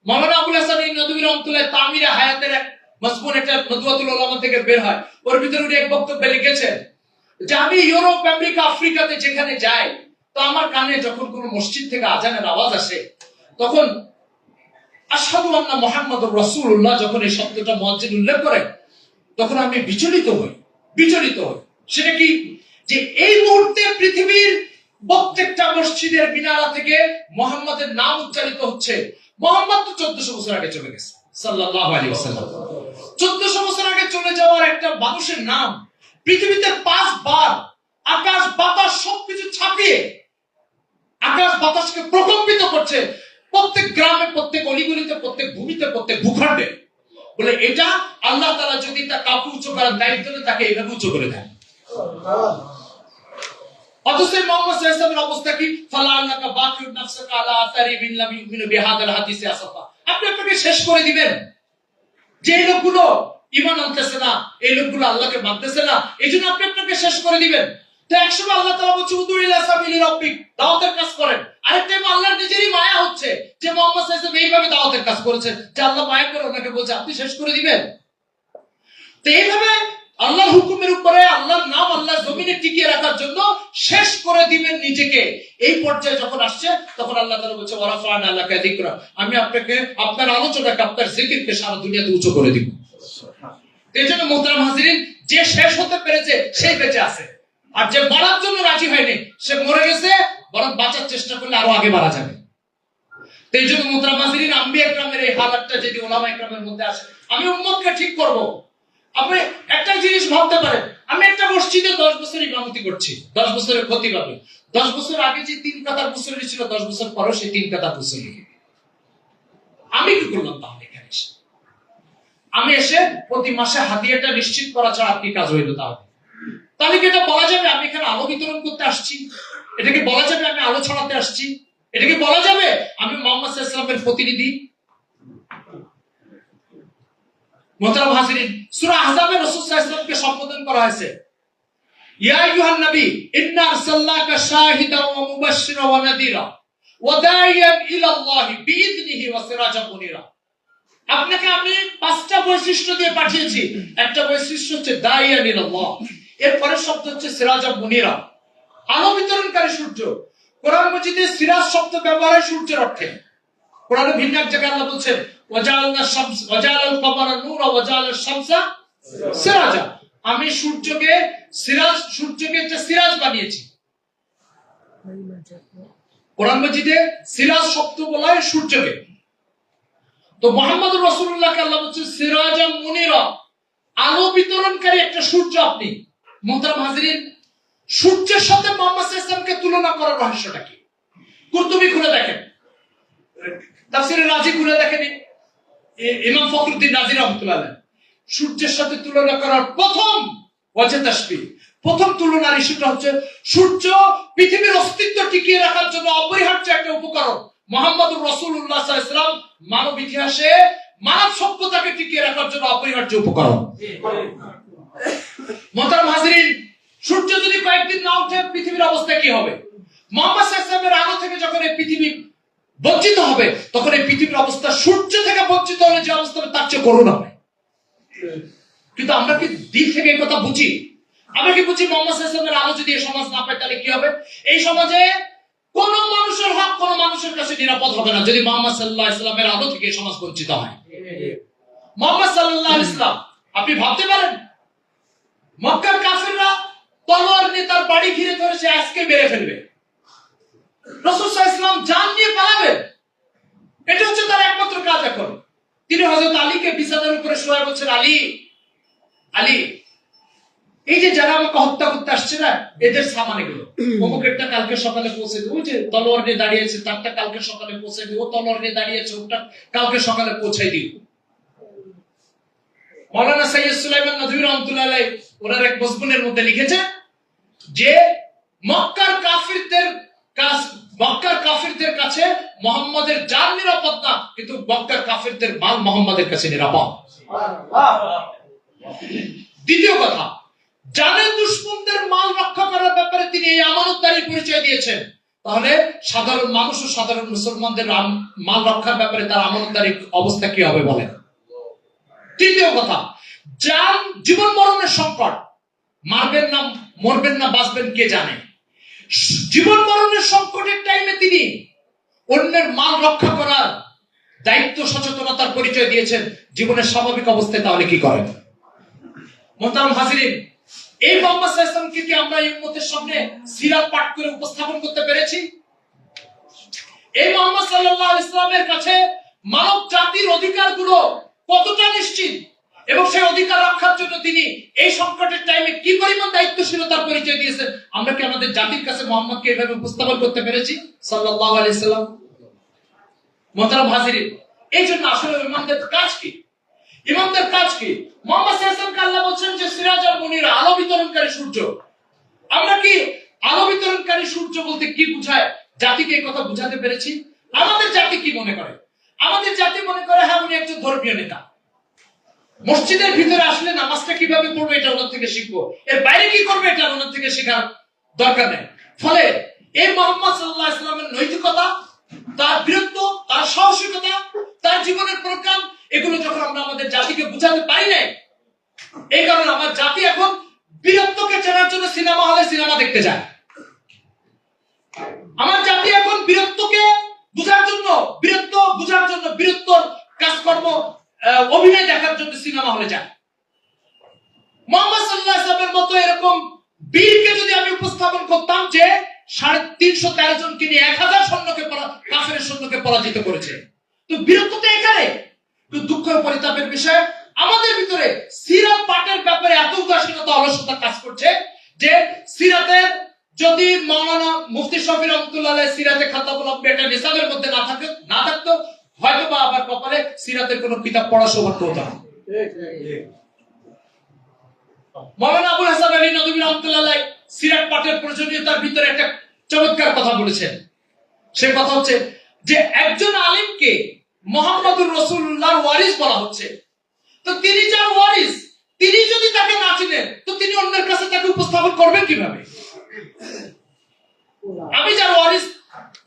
মাওলানা আবুল হাসান নদভী রাহমাতুল্লাহ তামিরে হায়াতের এক মজমুন, একটা নদওয়াতুল উলামা থেকে বের হয়, ওর ভিতরে উনি এক বক্তব্যে লিখেছেন যে আমি ইউরোপ, আমেরিকা, আফ্রিকাতে যেখানে যাই, তো আমার কানে যখন কোন মসজিদ থেকে আজানের আওয়াজ আসে, তখন আশহাদু আন্না মুহাম্মাদুর রাসূলুল্লাহ যখন এই শব্দটা মুয়াজ্জিন উল্লেখ করে, তখন আমি বিচলিত হই। সেটা কি? যে এই মুহূর্তে পৃথিবীর প্রত্যেকটা মসজিদের মিনারা থেকে মুহাম্মাদের নাম উচ্চারিত হচ্ছে। মুহাম্মদ তো 1400 বছর আগে চলে গেছে, সাল্লাল্লাহু আলাইহি ওয়াসাল্লাম। 1400 বছর আগে চলে যাওয়ার একটা মানুষের নাম পৃথিবীতে 5 বার আকাশ বাতাস সবকিছু ছাপিয়ে আকাশ বাতাসকে প্রকম্পিত করছে, প্রত্যেক গ্রামে, প্রত্যেক অলিগলিতে, প্রত্যেক ভূমিতে, প্রত্যেক ভূখণ্ডে। বলে এটা আল্লাহ তাআলা যদি তা কাউকে উচ্চ করার দায়িত্ব দেন, তাকে এইভাবে উচ্চ করে দেন। অথচ মুহাম্মদ সাল্লাল্লাহু আলাইহি ওয়াসাল্লামের অবস্থা কি? ফালাআল্লাকা বাকিউন নাফসাকা আলা আসারি মিন লাম ইউমিনু বিহাদাল হাদিসি আসাফা। আপনি আপনাকে শেষ করে দিবেন। যে লোকগুলো ঈমান আনতেছে না, এই লোকগুলো আল্লাহকে মানতেছে না, এইজন্য আপনি আপনাকে শেষ করে দিবেন। তো একসময় আল্লাহ তাআলা বলছে উদু ইলা সাবিলি রাব্বিক, দাওয়াতের কাজ করেন। আরেকটা আল্লাহর নিজেরই মায়া হচ্ছে যে মুহাম্মদ সাল্লাল্লাহু আলাইহি ওয়াসাল্লাম এইভাবে দাওয়াতের কাজ করেছেন, যে আল্লাহ মায়া করে ওনাকে বলছে আপনি শেষ করে দিবেন। তো এইভাবে আল্লাহর হুকুমের উপরে, আল্লাহর নাম আল্লাহর জমিনে টিকিয়ে রাখার জন্য শেষ করে দিবেন নিজেকে। এই পর্যায়ে যখন আসছে, তখন আল্লাহ তাআলা বলছে ওয়ারাফা'না লাকা যিকরা, আমি আপনাকে, আপনার আলোচনাকে, আপনার জিকিরকে সারা দুনিয়াতে উঁচু করে দিব। এজন্য মুহতারাম হাজিরিন, যে শেষ হতে পেরেছে সেই বেঁচে আছে, আর যে মরার জন্য রাজি হয়নি সে মরে গেছে, বরং বাঁচার চেষ্টা করলে আরো আগে মারা যাবে। এই জন্য মুহতারাম হাজিরিন, আম্বিয়া ইকরামের এই হালাতটা যদি উলামা ইকরামের মধ্যে আসে, আমি উম্মতকে ঠিক করব। আপনি একটা জিনিস ভাবতে পারেন, আমি একটা মসজিদে 10 বছর ইমামতি করছি, 10 বছরের ক্ষতি পাবে। 10 বছর আগে যে 3 কাতার মুসল্লি ছিল, 10 বছর পরে সেই 3 কাতার মুসল্লি। আমি কি করলাম তাহলে এখানে এসে? আমি এসে প্রতি মাসে হাদিয়াটা নিশ্চিত করা ছাড়া আর কি কাজ হইল তাহলে? তাহলে কি এটা বলা যাবে আমি এখানে আলো বিতরণ করতে আসছি? এটাকে বলা যাবে আমি আলো ছড়াতে আসছি? এটাকে বলা যাবে আমি মুহাম্মদ সাল্লাল্লাহু আলাইহি ওয়াসাল্লামের প্রতিনিধি? মুহতারাম হাজিরিন, সূরা আহজাবে রাসূল সাল্লাল্লাহু আলাইহি ওয়াসাল্লামকে সম্বোধন করা হয়েছে, ইয়া আইয়ুহান নবী ইন্না আরসালনাকা শাহিদান ওয়া মুবাশশিরান ওয়া নাযীরা ওয়া দাইয়ান ইলাল্লাহি বিইذনিহি ওয়া সিরাজাম মুনীরা। আপনাকে আমি 5টা বৈশিষ্ট্য দিয়ে পাঠিয়েছি। একটা বৈশিষ্ট্য হচ্ছে দাইয়ান ইলাল্লাহ, এর পরের শব্দ হচ্ছে সিরাজাম মুনীরা, আলো বিতরণকারী সূর্য। কোরআন মাজিদে সিরাজ শব্দ ব্যবহার হয় সূর্যের অর্থে। কোরআনে ভিন্ন এক জায়গায় আল্লাহ বলছেন ওয়াজাআলনা শামস ওয়াজাআলাল কমারা নূরা ওয়াজাআলাশ শামসা সিরাজা, আমি সূর্যকে সিরাজ, সূর্যকে একটা সিরাজ বানিয়েছি। কোরআন মাজিদে সিরাজ শব্দ বলা হয় সূর্যকে। তো মুহাম্মদুর রাসূলুল্লাহকে আল্লাহ বলছেন সিরাজাম মুনীরা, আলো বিতরণকারী একটা সূর্য আপনি। মুহতারাম হাজিরিন, সূর্যের সাথে মুহাম্মদ সাল্লাল্লাহু আলাইহি ওয়াসাল্লামকে তুলনা করার রহস্যটা কি? কুরতুবী খুলে দেখেন, তাফসীরে রাজি খুলে দেখেন, ইমাম ফখরুদ্দিন রাজি রাহমাতুল্লাহ আলাইহি সূর্যের সাথে তুলনা করার প্রথম ওয়াজে তাশবিহ, প্রথম তুলনার ইস্যুটা হচ্ছে সূর্য পৃথিবীর অস্তিত্ব টিকিয়ে রাখার জন্য অপরিহার্য একটা উপকরণ। মুহাম্মদুর রাসূলুল্লাহ সাল্লাল্লাহু আলাইহি ওয়াসাল্লাম মানব ইতিহাসে মানব সভ্যতাকে টিকিয়ে রাখার জন্য অপরিহার্য উপকরণ। মুহতারাম হাজিরিন, সূর্য যদি কয়েকদিন না ওঠে পৃথিবীর অবস্থা কি হবে? মুহাম্মদ সাল্লাল্লাহু আলাইহি ওয়াসাল্লামের আলো থেকে যখন এই পৃথিবী বঞ্চিত হবে, তখন এই পৃথিবীর অবস্থা সূর্য থেকে বঞ্চিত হলে যে অবস্থা হবে তার চেয়ে করুণ হবে। কিন্তু আমরা কি দিল থেকে এই কথা বুঝি? আমরা কি বুঝি মুহাম্মদ সাল্লাল্লাহু আলাইহি ওয়াসাল্লামের আলো যদি এই সমাজ না পায় তাহলে কি হবে? এই সমাজে কোন মানুষের হক কোন মানুষের কাছে নিরাপদ হবে না যদি মুহাম্মদ সাল্লাল্লাহু আলাইহি ওয়াসাল্লামের আলো থেকে এই সমাজ বঞ্চিত হয়। মুহাম্মদ সাল্লাল্লাহু আলাইহি ওয়াসাল্লাম, আপনি ভাবতে পারেন মক্কার কাফিররা তলোয়ার নিয়ে তার বাড়ি ঘিরে ধরেছে, আজকে মেরে ফেলবে। রাসূল সাল্লাল্লাহু আলাইহি ওয়াসাল্লাম জান নিয়ে পালাবেন, এটা হচ্ছে তার একমাত্র কাজ। এখন তিনি হযরত আলীকে বিছানার উপরে শুয়ে বলছেন, আলী আলী, এই যে যারা আমাকে হত্যা করতে আসছে না, এদের সামান এগুলো, অমুকেরটা কালকে সকালে পৌঁছে দিও, ওই যে তলোয়ার নিয়ে দাঁড়িয়েছে তারটা কালকে সকালে পৌঁছে দিও, ও তলোয়ার নিয়ে দাঁড়িয়েছে ওটা কালকে সকালে পৌঁছে দিও। মাওলানা সৈয়দ সুলাইমান নদভী রাহমাতুল্লাহ আলাইহি ওনার এক মজমুনের মধ্যে লিখেছে যে মক্কার কাফিরদের কাছে মুহাম্মাদের জান নিরাপদ না, কিন্তু মক্কার কাফিরদের মাল মুহাম্মাদের কাছে নিরাপদ। দ্বিতীয় কথা, জানের দুশমনদের মাল রক্ষা করার ব্যাপারে তিনি এই আমানতদারির পরিচয় দিয়েছেন। তাহলে সাধারণ মানুষ ও সাধারণ মুসলমানদের মাল রক্ষার ব্যাপারে তার আমানতদারির অবস্থা কি হবে বলেন? তৃতীয় কথা, জান জীবন মরণের সংকট, মারবেন না মরবেন না বাঁচবেন কে জানে। জীবন মরণের সংকটের টাইমে তিনি অন্যের মাল রক্ষা করার দায়িত্ব সচেতনতার পরিচয় দিয়েছেন। জীবনের স্বাভাবিক অবস্থায় তাহলে কি করেন? মুহতারাম হাজিরিন, এই মুহাম্মদ সাল্লাল্লাহু আলাইহি ওয়াসাল্লামকে কি আমরা এই উম্মতের সামনে সিরাত পাঠ করে উপস্থাপন করতে পেরেছি? এই মুহাম্মদ সাল্লাল্লাহু আলাইহি ওয়াসাল্লামের কাছে মানব জাতির অধিকারগুলো কতটা নিশ্চিত এবং সেই অধিকার রক্ষার জন্য তিনি এই সংকটের টাইমে কি পরিমাণ দায়িত্বশীলতার পরিচয় দিয়েছেন, আমরা কি আমাদের জাতির কাছে মুহাম্মদকে এইভাবে উপস্থাপন করতে পেরেছি সাল্লাল্লাহু আলাইহি ওয়াসাল্লাম? মুহতারাম হাজিরিন, এই জন্য আসলে ইমামদের কাজ কি? ইমামদের কাজ কি? মুহাম্মদ সাল্লাল্লাহু আলাইহি ওয়াসাল্লামকে আল্লাহ বলছেন যে সিরাজাল মুনীরা, আলো বিতরণকারী সূর্য। আমরা কি আলো বিতরণকারী সূর্য বলতে কি বোঝায় জাতিকে এই কথা বোঝাতে পেরেছি? আমাদের জাতি কি মনে করে? আমাদের জাতি মনে করে হ্যাঁ উনি একজন ধর্মীয় নেতা, মসজিদের ভিতরে আসলে নামাজটা কিভাবে পড়বে এটা ওনার থেকে শিখবো, এর বাইরে কি করবে এটা ওনার থেকে শেখার দরকার নেই। ফলে এই মুহাম্মদ সাল্লাল্লাহু আলাইহি ওয়াসাল্লামের নৈতিকতা, তার বীরত্ব, তার সাহসিকতা, তার জীবনের প্রোগ্রাম, এগুলো যখন আমরা আমাদের জাতিকে বোঝাতে পারি না, এই কারণে আমার জাতি এখন বীরত্বকে চেনার জন্য সিনেমা হলে সিনেমা দেখতে যায়। আমার জাতি এখন বীরত্বকে বোঝার জন্য বীরত্বর কাজকর্ম অভিনয় দেখার জন্য সিনেমা হলে যায়। মুহাম্মদ সাল্লাল্লাহু আলাইহি ওয়াসাল্লামের মতো এরকম বীরকে যদি আমি উপস্থাপন করতাম যে 313 জনকে নিয়ে 1000 সৈন্যকে কাফেরের সৈন্যকে পরাজিত করেছে, তো বীরত্ব তো এখানে। তো দুঃখ ও পরিতাপের বিষয় আমাদের ভিতরে সিরাত পাঠের ব্যাপারে এত উদাসীনতা অলসতা কাজ করছে যে সিরাতের যদি মাওলানা মুফতি শফি রহমাতুল্লাহ আলাইহি সিরাতে খাতাবুল আম্বিয়া এটা নিসাবের মধ্যে না থাকতো হয়তো বা আবার কপালে সিরাতের কোনো কিতাব পড়া সৌভাগ্য হতো না। মাওলানা আবুল হাসান আলী নদভী রহমাতুল্লাহ আলাইহি সিরাত পাঠের প্রয়োজনীয়তার ভিতরে একটা চমৎকার কথা বলেছেন। সে কথা হচ্ছে যে একজন আলিমকে মুহাম্মদুর রাসূলুল্লাহর ওয়ারিস বলা হচ্ছে, তো তিনি যার ওয়ারিস তিনি যদি তাকে না চিনেন তো তিনি অন্যের কাছে তাকে উপস্থাপন করবেন কিভাবে? আমি যার ওয়ারিস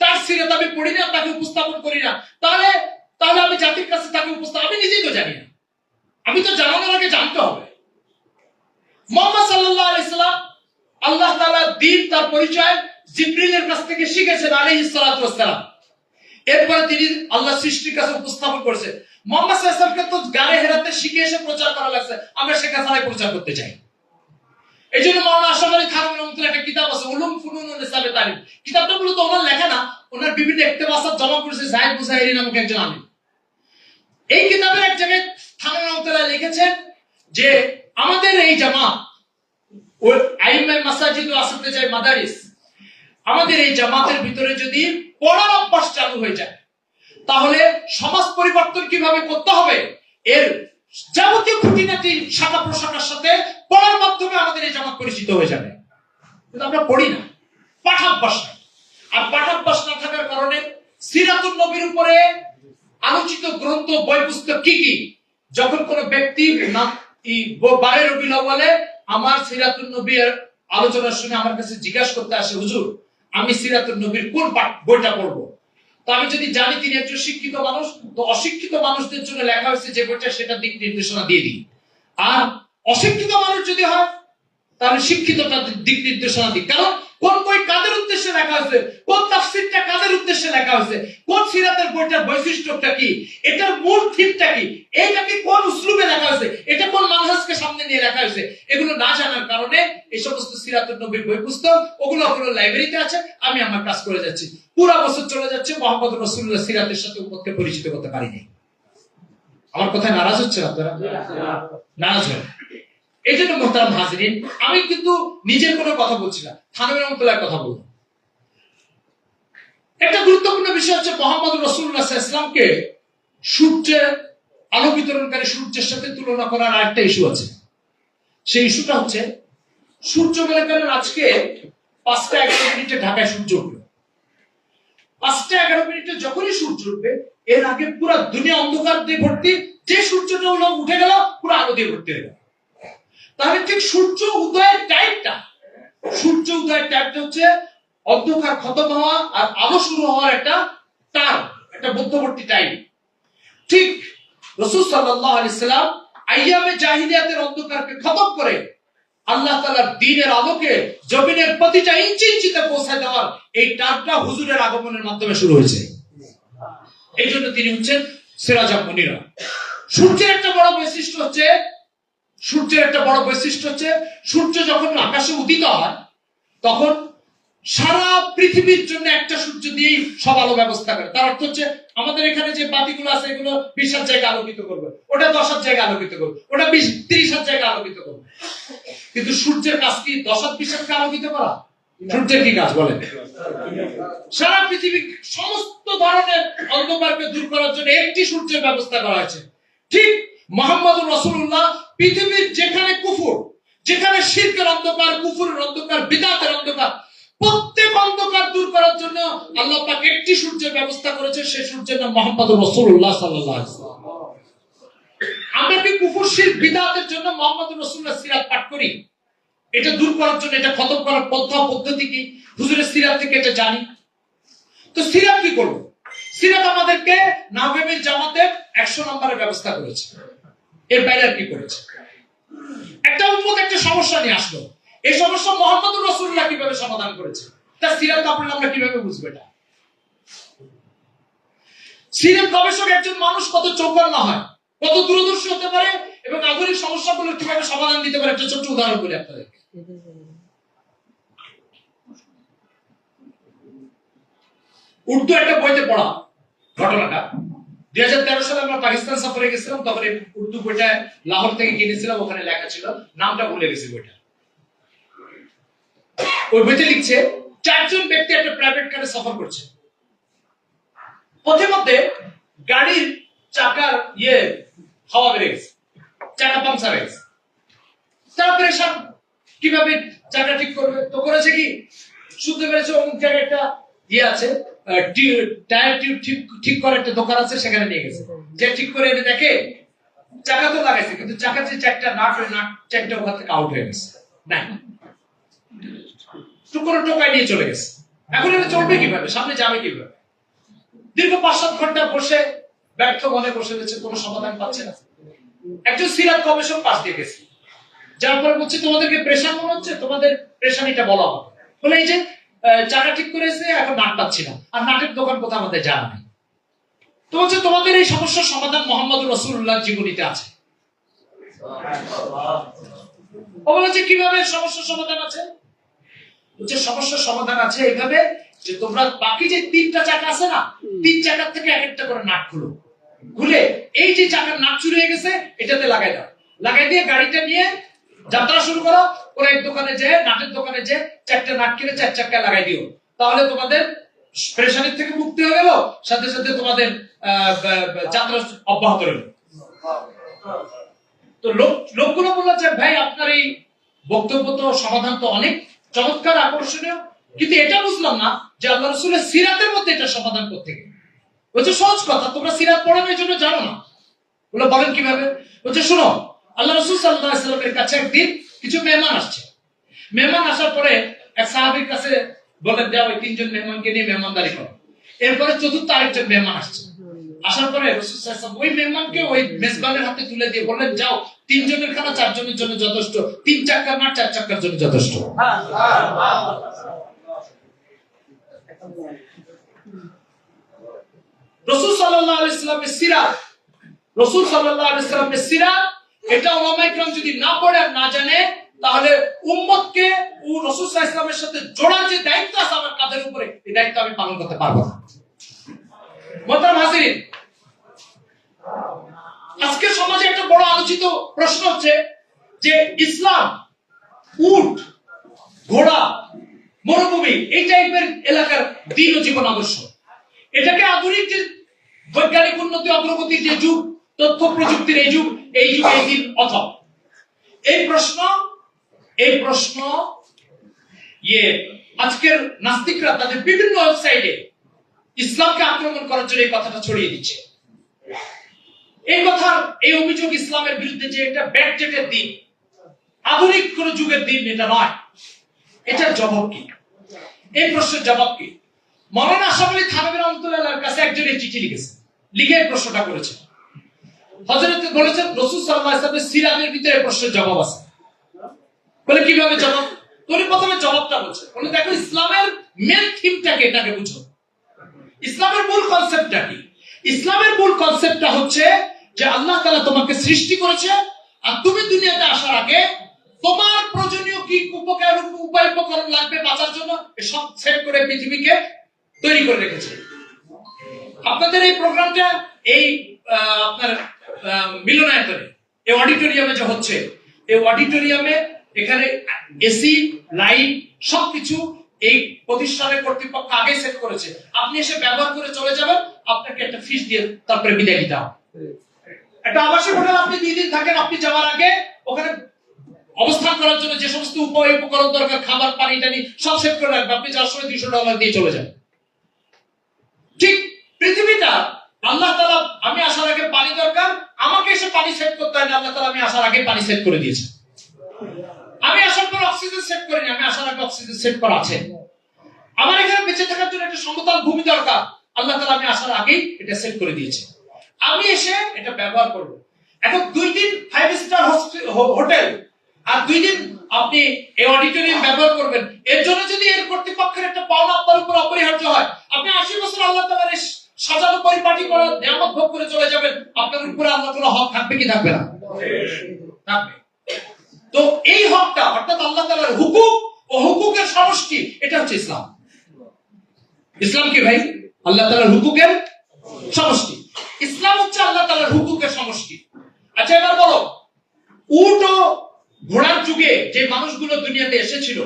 তার সিরাত আমি পড়ি না, তাকে উপস্থাপন করি না, তাহলে আমি জাতির কাছে তাকে উপস্থাপন, আমি নিজেই তো জানি না, আমি তো জানানোর আগে জানতে হবে। মুহাম্মদ সাল্লাল্লাহু আলাইহি সাল্লাম আল্লাহ তাআলা দ্বীন তার পরিচয় জিবরিলের কাছ থেকে শিখেছেন আলাইহিস সালাতু ওয়াস সালাম। এরপরে তিনি আল্লাহ সৃষ্টির কাছে উপস্থাপন করেছে। মুহাম্মদ সাল্লাল্লাহু আলাইহি ওয়াসাল্লামকে তো গারে হেরাতে শিখে এসে প্রচার করা লাগছে, আমরা শেখা ছাড়াই প্রচার করতে চাই। এইজন্য মাওলানা আশরাফ আলী থানভী রহমাতুল্লাহ একটা কিতাব আছে উলুম ফুনুন ও নিসাবে তালিম, কিতাবটা মূলত ওনার লেখা না, ওনার বিভিন্ন ইক্তেবাসাত জমা করেছে জাহিদ মুজাহিরি নামক একজন আলিম। এই কিতাবের এক জায়গায় থানভী রহমাতুল্লাহ লিখেছেন যে আমাদের এই জামাত ও আইম্মায়ে মাসাজিদ ও আসিফায়ে মাদারিস, আমাদের এই জামাতের ভিতরে যদি পড়ার অভ্যাস চালু হয়ে যায় তাহলে সমাজ পরিবর্তন কিভাবে করতে হবে এর যাবতীয় খুঁটিনাটি শাখা প্রশাখার সাথে পড়ার মাধ্যমে আমাদের এই জামাত পরিচিত হয়ে যাবে। কিন্তু আমরা পড়ি না, পাঠাভ্যাস নাই। আর পাঠাভ্যাস না থাকার কারণে সিরাতুন নবীর উপরে আলোচিত গ্রন্থ বই পুস্তক কি কি, যখন কোন ব্যক্তি বারে রবিউল আউয়ালে আমার সিরাতুন নবীর আলোচনা শুনে আমার কাছে জিজ্ঞাসা করতে আসে, হুজুর আমি সিরাতুন নবীর কোন বইটা পড়বো, তো আমি যদি জানি তিনি একজন শিক্ষিত মানুষ, তো অশিক্ষিত মানুষদের জন্য লেখা হয়েছে যে বইটা সেটা দিক নির্দেশনা দিয়ে দিই। আর অশিক্ষিত মানুষ যদি হয় তাহলে শিক্ষিতটা দিক নির্দেশনা দিই। কারণ কোন বই কাদের উদ্দেশ্যে লেখা হয়েছে, কোন তাফসীরটা কাদের উদ্দেশ্যে লেখা হয়েছে, কোন সিরাতের বইটার বৈশিষ্ট্যটা কি, এটার মূল থিমটা কি, এইটাকে কোন উসলুবে লেখা হয়েছে, এটা কোন মানহাজকে সামনে নিয়ে লেখা হয়েছে, এগুলো না জানার কারণে এই সমস্ত সিরাতুন নবীর বই পুস্তক ওগুলো লাইব্রেরিতে আছে, আমি আমার কাজ করে যাচ্ছি, পুরো বছর চলে যাচ্ছে, মুহাম্মদুর রাসূলুল্লাহ সিরাতের সাথে উম্মতকে পরিচিত করতে পারিনি। আমার কথায় নারাজ হচ্ছে আপনারা? নারাজ হয়। এই জন্য মোহতারাম হাজিরিন, আমি কিন্তু নিজের কোনো কথা বলছি না, থানভী রহমাতুল্লাহর কথা বলবো। একটা গুরুত্বপূর্ণ বিষয় হচ্ছে মুহাম্মদুর রাসূলুল্লাহ সাল্লাল্লাহু আলাইহি ওয়াসাল্লামকে সূর্যের আলো বিতরণকারী সূর্যের সাথে তুলনা করার আরেকটা ইস্যু আছে। সেই ইস্যুটা হচ্ছে সূর্য গেলে কারণ আজকে 5:11 ঢাকায় সূর্য উঠবে। 5:11 যখনই সূর্য উঠবে এর আগে পুরো দুনিয়া অন্ধকার দিয়ে ভর্তি, যে সূর্যটা উঠে গেল পুরো আলো দিয়ে ভর্তি হয়ে গেল। তাহলে ঠিক সূর্য উদয়ের টাইমটা হচ্ছে অন্ধকার খতম হওয়া আর আলো শুরু হওয়ার একটা মধ্যবর্তী টাইম। ঠিক রাসূল সাল্লাল্লাহু আলাইহি সাল্লাম আইয়ামে জাহিলিয়াতের অন্ধকারকে খতম করে আল্লাহ তাআলার দ্বীনের আলোকে জমিনের প্রতিটা ইঞ্চি ইঞ্চিতে পৌঁছে দেওয়ার এই টার্মটা হুজুরের আগমনের মাধ্যমে শুরু হয়েছে। এই জন্য তিনি হচ্ছেন সিরাজাম মুনিরা। সূর্যের একটা বড় বৈশিষ্ট্য হচ্ছে সূর্য যখন আকাশে উদিত হয় তখন সারা পৃথিবীর জন্য একটা সূর্য দিয়েই সব আলো ব্যবস্থা করে। তার অর্থ হচ্ছে আমাদের এখানে যে বাতিগুলো আছে এগুলো 20,000 জায়গা আলোকিত করবে, ওটা 10,000 জায়গা আলোকিত করবে, ওটা 30,000 জায়গা আলোকিত করবে। কিন্তু সূর্যের কাজ কি 10,000-20,000 আলোকিত করা? সূর্যের কি কাজ বলেন? সারা পৃথিবীর সমস্ত ধরনের অন্ধকারকে দূর করার জন্য একটি সূর্যের ব্যবস্থা করা হয়েছে। ঠিক মুহাম্মদুর রাসূলুল্লাহ পৃথিবীর যেখানে কুফর, যেখানে শিরকের অন্ধকার, কুফরের অন্ধকার, বিদআতের অন্ধকার, প্রত্যেক অন্ধকার দূর করার জন্য আল্লাহ পাক একটি সূর্যের ব্যবস্থা করেছে, সেই সূর্যের নাম মুহাম্মদুর রাসূলুল্লাহ সাল্লাল্লাহু আলাইহি ওয়াসাল্লাম। আমরা কি কুফর, শিরক, বিদআতের জন্য মুহাম্মদুর রাসূলুল্লাহ সিরাত পাঠ করি? এটা দূর করার জন্য, এটা খতম করার পন্থা পদ্ধতি কি হুজুরের সিরাত থেকে এটা জানি। তো সিরাত কি করব? সিরাত আমাদেরকে নাওগামীর জামাতের 100 নম্বরের ব্যবস্থা করেছে। এর বাইরে আর কি করেছে? একটা উম্মত একটা সমস্যা নিয়ে আসলো, এই সমস্যা মুহাম্মদুর রাসূলুল্লাহ কিভাবে সমাধান করেছে, তার সিরাত পড়লে আমরা কিভাবে বুঝবো এটা? সিরাত গবেষক একজন মানুষ কত চৌকন্না হয়, কত দূরদর্শী হতে পারে এবং আধুনিক সমস্যাগুলো কিভাবে সমাধান দিতে পারে, একটা ছোট্ট উদাহরণ বলি আপনাদেরকে। উর্দু একটা বইতে পড়া ঘটনাটা, 2013 সালে আমরা পাকিস্তান সফরে গেছিলাম, তখন এই উর্দু বইটা লাহোর থেকে কিনেছিলাম, ওখানে লেখা ছিল, নামটা ভুলে গেছি বইটা। ওই বইতে লিখছে 4 জন ব্যক্তি একটা প্রাইভেট কারে সফর করছে। পথে মধ্যে গাড়ির চাকার হাওয়া বেড়ে গেছে, চাকা পাংচার হয়ে গেছে। তারা পেরেশান, কিভাবে চাকা ঠিক করবে? তো করেছে কি, শুনতে পেরেছে অমুক জায়গায় একটা আছে, টায়ার টিউব ঠিক করে একটা দোকান আছে, সেখানে নিয়ে গেছে। যে ঠিক করে এনে দেখে চাকা তো লাগাইছে, কিন্তু চাকার যে চারটা নাট, ওই নাট চারটা ওখান থেকে আউট হয়ে গেছে, নাই টুকরো টোকায় নিয়ে চলে গেছে। এখন এটা চলবে কিভাবে, সামনে যাবে কিভাবে? দীর্ঘ 5-7 ঘন্টা বসে ব্যর্থ মনে বসে রয়েছে, কোনো সমাধান পাচ্ছে না। একজন সিরাত গবেষক পাশ দিয়ে গেছে, যার পরে বলছে তোমাদেরকে প্রেশার মনে হচ্ছে, তোমাদের প্রেশানিটা বলো আমাকে। বলে এই যে চাকা ঠিক করেছে, এখন নাট পাচ্ছি না, আর নাটের দোকান কোথাও আমাদের জানা নেই। তো বলছে তোমাদের এই সমস্যার সমাধান মোহাম্মদ রাসূলুল্লাহর জীবনীতে আছে। ও বলেছে কিভাবে সমস্যার সমাধান আছে? বলছে সমস্যার সমাধান আছে এইভাবে যে তোমরা বাকি যে 3টা চাকা আছে না, 3 চাকার থেকে এক একটা করে নাট খুলো, খুলে এই যে চাকার নাট চুরি হয়ে গেছে এটাতে লাগাই দাও, লাগাই দিয়ে গাড়িটা নিয়ে যাত্রা শুরু করো। ওরা এক দোকানে যেয়ে, নাটের দোকানে যেয়ে 4টা নাট কিনে 4 চাকা লাগাই দিও, তাহলে তোমাদের প্রেশারের থেকে মুক্তি হয়ে গেল, সাথে সাথে তোমাদের যাত্রা অব্যাহত রইল। তো লোকগুলো বলল যে ভাই আপনার এই বক্তব্য তো সমাধান তো অনেক চমৎকার, আকর্ষণীয়, কিন্তু এটা বুঝলাম না যে আল্লাহ রাসূলের সিরাতের মধ্যে এটা সমাধান করতে গেলে। বলছে সহজ কথা, তোমরা সিরাত পড়ানো এই জন্য জানো না। বলে বলেন কিভাবে? বলছে শোনো, আল্লাহ রাসূল সাল্লাল্লাহু আলাইহি সাল্লামের কাছে একদিন কিছু মেহমান আসছে। মেহমান আসার পরে এক সাহাবীর কাছে বলেন যাও ওই 3 জন মেহমানকে নিয়ে মেহমানদারি করো। এরপরে চতুর্থ আরেকজন মেহমান আসছে। আসার পরে রাসূল সাল্লাল্লাহু আলাইহি ওয়াসাল্লাম ওই মেহমানকে ওই মেজবানের হাতে তুলে দিয়ে বললেন যাও 3 জনের খানা 4 জনের জন্য যথেষ্ট, 3 চাকার না 4 চাকার জন্য যথেষ্ট। রাসূল সাল্লাল্লাহু আলাইহি ওয়াসাল্লামের সিরাত, রাসূল সাল্লাল্লাহু আলাইহি ওয়াসাল্লামের সিরাত এটা ওলামায়ে কেরাম যদি না পড়ে আর না জানে, তাহলে উম্মতকে ও রাসূল সাল্লাল্লাহু আলাইহি ওয়াসাল্লামের সাথে জোড়ার যে দায়িত্ব আছে আমার কাঁধের উপরে, এই দায়িত্ব আমি পালন করতে পারবো না। মোহতারাম হাজিরিন, আজকে সমাজে একটা বড় আলোচিত প্রশ্ন হচ্ছে যে ইসলাম উট, ঘোড়া, মরুভূমি এই টাইপের এলাকার দিন ও জীবন আদর্শ, এটাকে আধুনিক যে বৈজ্ঞানিক উন্নতি অগ্রগতির যে যুগ, তথ্য প্রযুক্তির এই যুগ, এই যুগে এই দিন অথবা এই প্রশ্ন আজকের নাস্তিকরা তাদের বিভিন্ন ওয়েবসাইটে ইসলামকে আক্রমণ করার জন্য এই কথাটা ছড়িয়ে দিচ্ছে। এই কথার এই অভিযোগ ইসলামের বিরুদ্ধে যে এটা ব্যাকডেটের দিন, আধুনিক কোন যুগের দিন এটা নয়, এটার জবাব কি? এই প্রশ্নের জবাব কি? মাওলানা আশরাফ আলী থানভী রাহমাতুল্লাহর কাছে একজন এই চিঠি লিখেছে, লিখে এই প্রশ্নটা করেছে। হযরত বলেছেন রাসূল সাল্লাল্লাহু আলাইহি ওয়াসাল্লামের সিরাতের ভিতরে প্রশ্নের জবাব আছে। বলে কিভাবে জবাব? তুমি প্রথমে জবাবটা বলছে, বলে দেখো ইসলামের মেন থিমটাকে, এটাকে বুঝো। ইসলামের মূল কনসেপ্টটা কি? ইসলামের মূল কনসেপ্টটা হচ্ছে যে আল্লাহ তাআলা তোমাকে সৃষ্টি করেছে, আর তুমি দুনিয়াতে আসার আগে তোমার প্রয়োজনীয় কি উপায় উপকরণ লাগবে বাঁচার জন্য, সব সেট করে পৃথিবীকে তৈরি করে রেখেছে। আপনাদের এই প্রোগ্রামটা এই আপনার মিলনায়তনে, এই অডিটোরিয়ামে যে হচ্ছে, এই অডিটোরিয়ামে এখানে এসি, লাইট সবকিছু এই প্রতিষ্ঠানের কর্তৃপক্ষ আগে সেট করেছে। আপনি এসে ব্যবহার করে চলে যাবেন, আপনাকে একটা ফিস দিয়ে তারপরে বিদায় দিতে হবে। একটা আবাসিক হোটেল আপনি 2 দিন থাকেন, আপনি যাওয়ার আগে ওখানে অবস্থান করার জন্য যে সমস্ত উপকরণ দরকার, খাবার, পানি টানি সব সেট করে রাখবেন, আপনি যাওয়ার সময় $200 দিয়ে চলে যান। ঠিক পৃথিবীটা আল্লাহ তাআলা, আমি আসার আগে পানি দরকার, আমাকে এসে পানি সেট করতে হয় না, আল্লাহ তাআলা আমি আসার আগে পানি সেট করে দিয়েছে। আমি আসার পর অক্সিজেন সেট করিনি, আমি আসার আগে অক্সিজেন সেট করা আছে। আমার এখানে বেঁচে থাকার জন্য একটা সমতল ভূমি দরকার, আল্লাহ তাআলা আমি আসার আগেই এটা সেট করে দিয়েছে। আমি এসে এটা ব্যবহার করব। এখন 2 দিন 5 স্টার হোটেল আর 2 দিন আপনি এই অডিটোরিয়াম ব্যবহার করবেন, এর জন্য যদি এর কর্তৃপক্ষের একটা পাওনা আপনার উপর অপরিহার্য হয়, আপনি 80 বছর আল্লাহ তাআলার সাজানো পরিপাটি করা নিয়ামত ভোগ করে চলে যাবেন, আপনার উপরে আল্লাহ তাআলা হক থাকবে কি থাকবে না? থাকবে। তো এই হকটা, অর্থাৎ আল্লাহ তাআলার হুকুক ও হুকুকের সমষ্টি, এটা হচ্ছে ইসলাম। ইসলাম কি ভাই? আল্লাহ তাআলার হুকুকের সমষ্টি। ইসলাম হচ্ছে আল্লাহ তাআলার হুকুকের সমষ্টি। আচ্ছা এবার বলো, উট ও ঘোড়ার যুগে যে মানুষগুলো দুনিয়াতে এসেছিল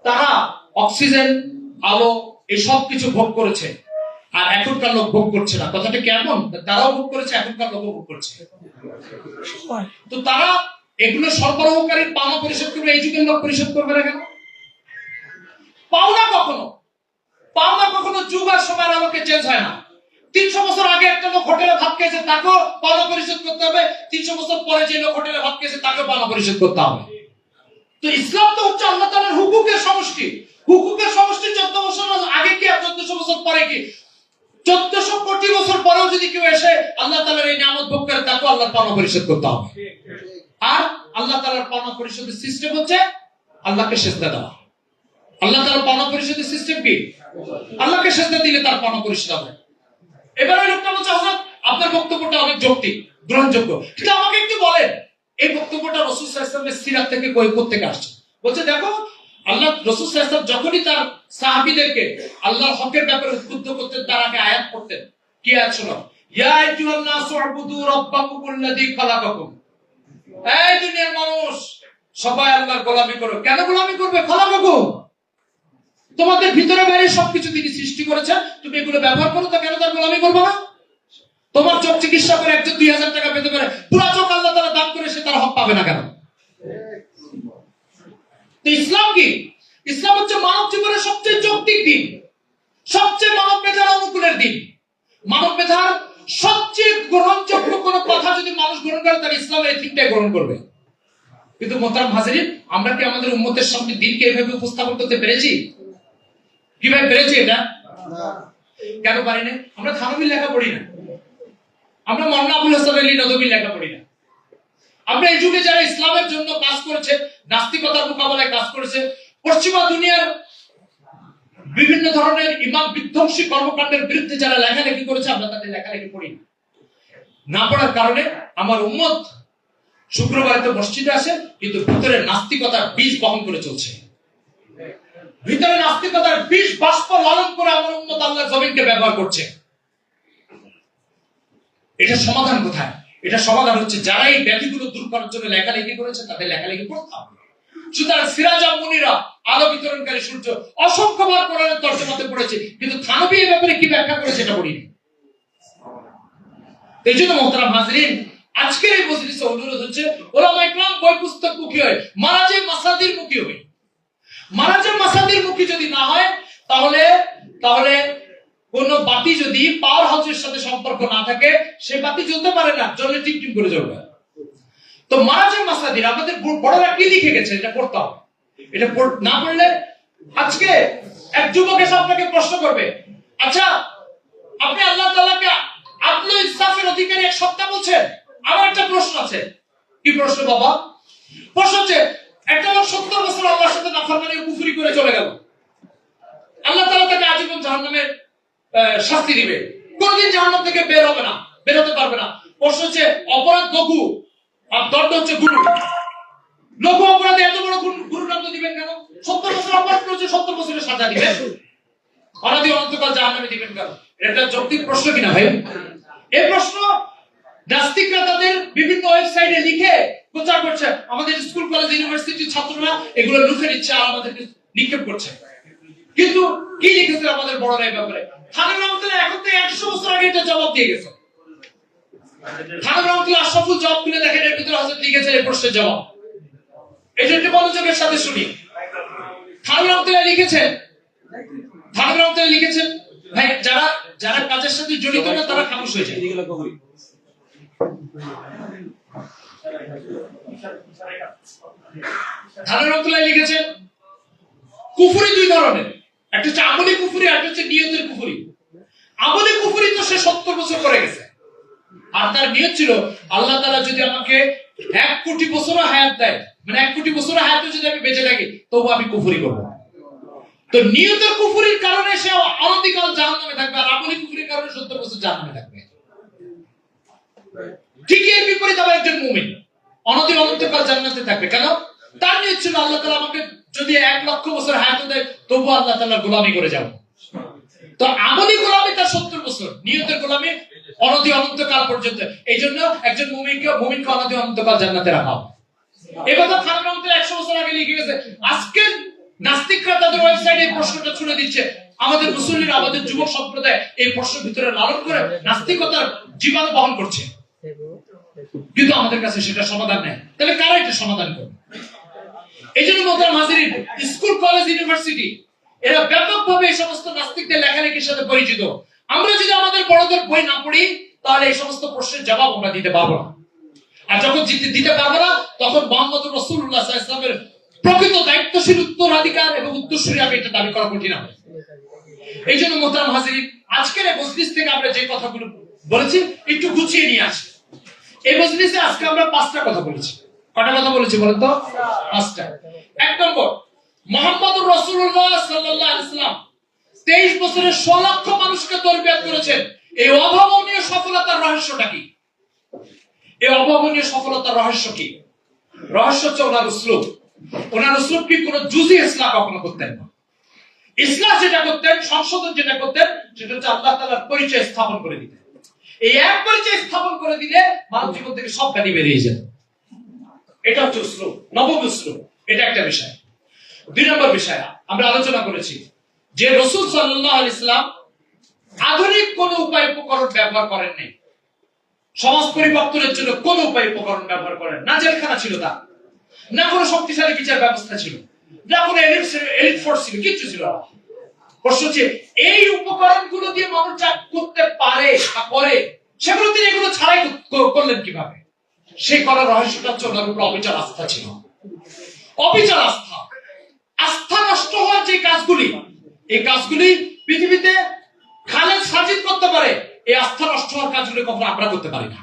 তারা অক্সিজেন, আলো এই সব কিছু ভোগ করেছে, আর এখনকার লোক ভোগ করছে না। কথাটা কেমন? তারাও ভোগ করেছে, এখনকার লোকও ভোগ করছে। তো তারা এগুলো সরবরাহকারী পাওনা পরিশোধ করবে, এই যুগের লোক পরিশোধ করবে না কেন? পাওনা কখনো যুগ আর সময়ের আলোকে চেঞ্জ হয় না। 300 বছর আগে একটা লোক হোটেলে ভাত খেয়েছে, তাকেও পাওনা পরিশোধ করতে হবে। 300 বছর পরে যে লোক হোটেলে ভাত খেয়েছে তাকেও পাওনা পরিশোধ করতে হবে। তো ইসলাম তো হচ্ছে আল্লাহ তাআলার হুকুকের সমষ্টি। হুকুকের সমষ্টি 14 বছর আগে কি আর 1400 বছর পরে কি? 1400 কোটি বছর পরেও যদি কেউ এসে আল্লাহ তাআলার এই নিয়ামত ভোগ করে, তাকেও আল্লাহর পাওনা পরিশোধ করতে হবে। আর আল্লাহ তাআলার পাওনা পরিশোধের সিস্টেম হচ্ছে আল্লাহকে সিজদা দেওয়া। আল্লাহ তাআলার পাওনা পরিশোধের সিস্টেম কি? আল্লাহকে সিজদা দিলে তার পাওনা পরিশোধ হবে। এবার ওই লোকটা বলছে, হযরত আপনার বক্তব্যটা অনেক যৌক্তিক, গ্রহণযোগ্য, কিন্তু আমাকে একটু বলেন এই বক্তব্যটা রাসূল সাল্লাল্লাহু আলাইহি ওয়াসাল্লামের সিরাত থেকে কই থেকে আসছে? বলছে দেখো, আল্লাহ রাসূল সাল্লাল্লাহু আলাইহি ওয়াসাল্লাম যখনই তার সাহাবীদেরকে আল্লাহর হকের ব্যাপারে উদ্বুদ্ধ করতেন, তার আগে আয়াত পড়তেন। কি আয়াত শোনো? ইয়া আইয়ুহান নাসু উবুদু রাব্বাকুমুল্লাযী খালাকাকুম। এই দুনিয়ার মানুষ, সবাই আল্লাহর গোলামি করো। কেন গোলামি করবে? খালাকাকুম, তোমাদের ভিতরে বাইরে সবকিছু তিনি সৃষ্টি করেছেন, তুমি এগুলো ব্যবহার করো, তো কেন তার গোলামি করবে না? তোমার চোখ চিকিৎসা করে একজন 2000 টাকা পেতে পারে, পুরা চোখ আল্লাহ তাআলা দান করে সে তার হক পাবে না কেন? তো ইসলাম কি? ইসলাম হচ্ছে মানব জীবনের সবচেয়ে যৌক্তিক দিন, সবচেয়ে মানব মেধার অনুকূলের দিন। মানব মেধার সবচেয়ে গ্রহণযোগ্য কোন কথা যদি মানুষ গ্রহণ করে, তাহলে ইসলামের এই দিকটাই গ্রহণ করবে। কিন্তু মোহতারাম হাজিরিন, আমরা কি আমাদের উম্মতের সামনে দিনকে এভাবে উপস্থাপন করতে পেরেছি? কিভাবে পেরেছি এটা? কেন পারি না? আমরা থানবীর লেখা পড়ি না, আমরা মাওলানা আবুল হাসান আলী নদভীর লেখা পড়ি না। আমরা এই যুগে যারা ইসলামের জন্য কাজ করেছে, নাস্তিকতার মোকাবেলায় কাজ করেছে, পশ্চিমা দুনিয়ার বিভিন্ন ধরনের ইমাম বিধ্বংসী কর্মকাণ্ডের বিরুদ্ধে যারা লেখালেখি করেছে, আমরা তাদের লেখালেখি পড়ি না পড়ার কারণে আমার উম্মত শুক্রবারে তো মসজিদে আসে, কিন্তু ভিতরে নাস্তিকতার বীজ বহন করে চলছে। ভিতরে নাস্তিকতার বীজ বাষ্প লালন করে আমার উম্মত আল্লাহর জমিনকে ব্যবহার করছে। এটা সমাধান কোথায়? এটা সমাধান হচ্ছে যারা এই ব্যাধিগুলো দূর করার জন্য লেখালেখি করেছে, তাদের লেখালেখি পড়তে হবে। সুতরাং সিরাজ মুনিরা, আলো বিতরণকারী সূর্য, অসংখ্যবার কোরআনের তরজমাতে পড়েছে, কিন্তু থানভী এই ব্যাপারে কি ব্যাখ্যা করেছে এটা পড়িনি। এই জন্য মোহতারাম হাজরিন, আজকের এই মজলিসে অনুরোধ হচ্ছে ওলামায়ে কেরাম বই পুস্তক মুখী হয়, মারাজে মাসাদির মুখী হয়। মারাজে মাসাদির মুখী যদি না হয়, তাহলে কোন বাতি যদি পাওয়ার হাউসের সাথে সম্পর্ক না থাকে, সেই বাতি জ্বলতে পারে না, জ্বললে টিপটিপ করে জ্বলবে। তো মারাজে মাসাদির আমাদের বড়রা কি লিখে গেছে এটা পড়তে হবে। এটা না পড়লে, আজকে এক যুবক এসে আপনাকে প্রশ্ন করবে, আচ্ছা আপনি আল্লাহ তাআলাকে আদল ও ইনসাফের অধিকারী এক সত্তা বলছেন, আমার একটা প্রশ্ন আছে। কি প্রশ্ন বাবা? প্রশ্ন হচ্ছে, একটা লোক 70 বছর আল্লাহর সাথে নাফরমানি ও কুফরি করে চলে গেল, আল্লাহ তাআলা তাকে আজীবন জাহান্নামের শাস্তি দিবে, কোনদিন জাহান্নাম থেকে বের হতে পারবে না। প্রশ্ন হচ্ছে, অপরাধ লঘু আর দণ্ড হচ্ছে গুরু। লঘু অপরাধে এত বড় গুরুদণ্ড দিবেন কেন? 70 বছর অপরাধ করেছে, 70 বছরের সাজা দিবেন, অনাদি অনন্তকাল জাহান্নামে দিবেন কেন? এটা যৌক্তিক প্রশ্ন কিনা ভাই? এই প্রশ্ন নাস্তিকরা তাদের বিভিন্ন ওয়েবসাইটে লিখে প্রচার করছে, আমাদের স্কুল কলেজ ইউনিভার্সিটির ছাত্ররা এগুলো লুফে নিচ্ছে আর আমাদেরকে নিক্ষেপ করছে। কিন্তু কি লিখেছে আমাদের বড়রা এই ব্যাপারে? থানভী রহমাতুল্লাহ এখন থেকে 100 বছর আগে এটা জবাব দিয়ে গেছে। থানভী রহমাতুল্লাহ আশরাফুল জবাব খুলে দেখেন, এর ভিতরে হযরত লিখেছে এই প্রশ্নের জবাব। এটা একটু মনোযোগের সাথে শুনি। থানভী রহমাতুল্লাহ লিখেছেন, ভাই যারা কাজের সাথে জড়িত না তারা খামোশ হয়ে যায়। থানভী রহমাতুল্লাহ লিখেছেন, কুফরি দুই ধরনের, একটা হচ্ছে আমলি কুফরি, একটা হচ্ছে নিয়তের কুফরি। আমলি কুফরি তো সে 70 বছর করে গেছে, আর তার নিয়ত ছিল আল্লাহ তাআলা যদি আমাকে 1 কোটি বছর হায়াত দেয়, মানে 1 কোটি বছর হায়াতে যদি আমি বেঁচে থাকি, তবু আমি কুফরি করব। তো নিয়তের কুফরির কারণে সে অনন্তকাল জাহান্নামে থাকবে, আর আমলি কুফরির কারণে 70 বছর জাহান্নামে থাকবে। ঠিক এর বিপরীত আবার একজন মুমিন অনন্তকাল জান্নাতে থাকবে। কেন? তার নিয়ত ছিল আল্লাহ তাআলা আমাকে যদি 1 লক্ষ বছর হায়াত দেয়, তবু আল্লাহ তাআলার গোলামি করে যাব। তো আমলি গোলামি তার 70 বছর, নিয়তের গোলামি অনধি অনন্তকাল পর্যন্ত। এই জন্য একজন মুমিনকে অনধি অনন্তকাল জান্নাতে রাখা হবে। এই কথা খান রহমতুল 100 বছর আগে লিখে গেছে। আজকে নাস্তিকরা তাদের ওয়েবসাইটে এই প্রশ্নটা ছুড়ে দিচ্ছে। আমাদের মুসলিম, আমাদের যুবক সম্প্রদায় এই প্রশ্ন ভিতরে লালন করে নাস্তিকতার জীবাণু বহন করছে, কিন্তু আমাদের কাছে সেটা সমাধান নেই। তাহলে কারা এটা সমাধান করবে? এই জন্য মোহতারাম হাজিরিন, স্কুল, কলেজ, ইউনিভার্সিটি এরা ব্যাপকভাবে এই সমস্ত নাস্তিকদের লেখালেখির সাথে পরিচিত। আমরা যদি আমাদের বড়দের বই না পড়ি, তাহলে এই সমস্ত প্রশ্নের জবাব আমরা দিতে পারবো না। আর যখন দিতে পারবো না, তখন মুহাম্মদ রাসূলুল্লাহ সাল্লাল্লাহু আলাইহি ওয়াসাল্লামের প্রকৃত দায়িত্বশীল উত্তরাধিকার এবং উত্তরসূরি আমি এটা দাবি করা কঠিন হবে। এই জন্য মোহতারাম হাজিরিন, আজকের এই মজলিস থেকে আমরা যে কথাগুলো বলেছি একটু গুছিয়ে নিয়ে আসি। এই মজলিসে আজকে আমরা 5টা কথা বলেছি। কয়টা কথা বলেছি বলেন তো? 5টা। 1 নম্বর, মুহাম্মদুর রাসূলুল্লাহ সাল্লাল্লাহু আলাইহি ওয়াসাল্লাম 23 বছরে 100 লক্ষ মানুষকে তরবিয়ত করেছেন। এই অভাবনীয় সফলতার রহস্যটা কি? এই অভাবনীয় সফলতার রহস্য কি? রহস্য হচ্ছে ওনার উসলুব। ওনার উসলুব কি? কোন জুজি ইসলাম কখনো করতেন না। ইসলাম যেটা করতেন, সংশোধন যেটা করতেন, সেটা হচ্ছে আল্লাহ তাআলার পরিচয় স্থাপন করে দিতেন। এই এক পরিচয় স্থাপন করে দিলে মানব জীবন থেকে সব ব্যাধি বেরিয়ে যেত। এটা হচ্ছে উসলুব, নবম উসলুব। এটা একটা বিষয়। 2 নম্বর বিষয় আমরা আলোচনা করেছি যে রাসূল সাল্লাল্লাহু আলাইহি সাল্লাম আধুনিক কোন উপায় উপকরণ ব্যবহার করেন নাই। সমাজ পরিবর্তনের জন্য কোন উপায় উপকরণ ব্যবহার করেন না। জেলখানা ছিল তার, না কোনো শক্তিশালী বিচার ব্যবস্থা ছিল, না কোনো এলিট ফোর্স ছিল, কিচ্ছু ছিল না। প্রশ্ন হচ্ছে এই উপকরণগুলো দিয়ে মানুষ যা করতে পারে বা করে, সেগুলো তিনি এগুলো ছাড়াই করলেন কিভাবে? সেই করার রহস্যটা হচ্ছে ওনার উপর অবিচল আস্থা ছিল। অবিচল আস্থা। আস্থা নষ্ট হওয়ার যে কাজগুলি, এই কাজগুলি পৃথিবীতে খালেদ সাজিদ করতে পারে। এই আস্থা নষ্ট হওয়ার কাজগুলি কখনো আমরা করতে পারি না।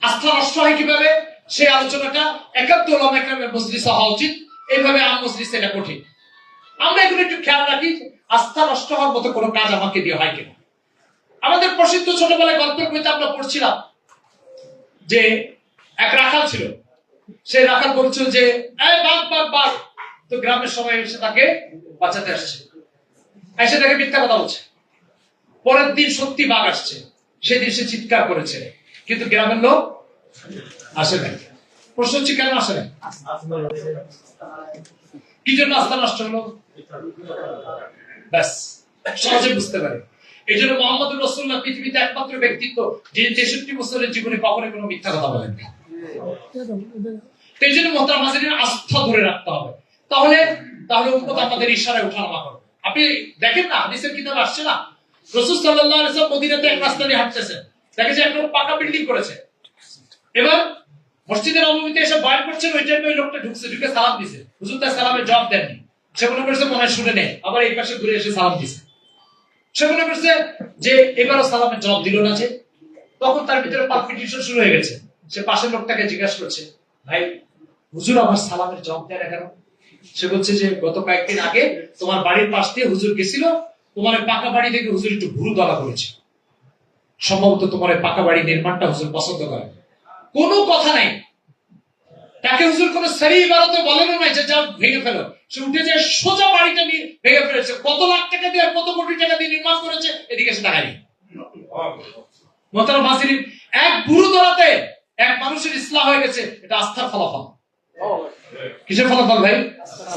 আস্থা নষ্ট হয় কিভাবে? সেই আলোচনাটা একান্ত উলামা কেরামের মজলিসে হওয়া উচিত। এইভাবে আম মজলিসে এটা কঠিন। আমরা এগুলো একটু খেয়াল রাখি, আস্থা নষ্ট হওয়ার মতো কোনো কাজ আমাকে দিয়ে হয় কিনা। আমাদের প্রসিদ্ধ ছোটবেলায় গল্পের বইতে আমরা পড়ছিলাম যে এক রাখাল ছিল। সেই রাখাল বলছিল যে এই বাঘ বাঘ বাঘ, তো গ্রামের সবাই এসে তাকে বাঁচাতে আসছে, এসে তাকে মিথ্যা কথা বলছে। পরের দিন সত্যি বাঘ আসছে, সেদিন সে চিৎকার করেছে, কিন্তু গ্রামের লোক আসে নাই। প্রশ্ন হচ্ছে কেন আসে নাই? কি জন্য আস্থা নষ্ট হলো? ব্যাস, সহজে বুঝতে পারে। এই জন্য মুহাম্মদুর রাসূলুল্লাহ পৃথিবীতে একমাত্র ব্যক্তিত্ব যিনি 63 বছরের জীবনে কখনো কোনো মিথ্যা কথা বলেন না। এই জন্য মুহতারাম হাজিরিন, আস্থা ধরে রাখতে হবে। তাহলে উম্মত আমাদের ইশারায় ওঠানামা করবে। আপনি দেখেন না, হাদিসের কিতাব আসছে না, রাসূল সাল্লাল্লাহু আলাইহি ওয়াসাল্লাম মদিনাতে এক রাস্তা দিয়ে হাঁটতেছেন, দেখে যে একটা পাকা বিল্ডিং করেছে। এবার মসজিদের নববীতে এসে বয়ান করছেন, ওই টাইমে ওই লোকটা ঢুকে সালাম দিয়েছে। হুজুর তার সালামের জবাব দেননি। সে মনে করছে মনে হয় শুনে নেই, আবার এই পাশে ঘুরে এসে সালাম দিয়েছে। সে মনে করছে যে এবারও সালামের জবাব দিল না। যে তখন তার ভিতরে পালপিটেশন শুরু হয়ে গেছে। সে পাশের লোকটাকে জিজ্ঞাসা করছে, ভাই হুজুর আমার সালামের জবাব দেয় না কেন? সে বলছে যে গত কয়েকদিন আগে তোমার বাড়ির পাশ দিয়ে হুজুর গেছিল, তোমার পাকা বাড়ি থেকে হুজুর একটু ভুরু দলা করেছে। সম্ভবত তোমার পাকা বাড়ি নির্মাণটা হুজুর পছন্দ করে। কোনো কথা নাই। তাকে হুজুর কোন সরি ইবারতে বলেনও না যে যাও ভেঙে ফেলো। সে উঠে যায় সোজা বাড়িটা নিয়ে ভেঙে ফেলেছে। কত লাখ টাকা দিয়ে, কত কোটি টাকা দিয়ে নির্মাণ করেছে, এদিকে সে তাকায়নি। মুহতারাম হাজিরিন, এক বুড়ো দলাতে এক মানুষের ইসলাম হয়ে গেছে। এটা আস্থার ফলাফল। কিসের ফলাফল ভাই?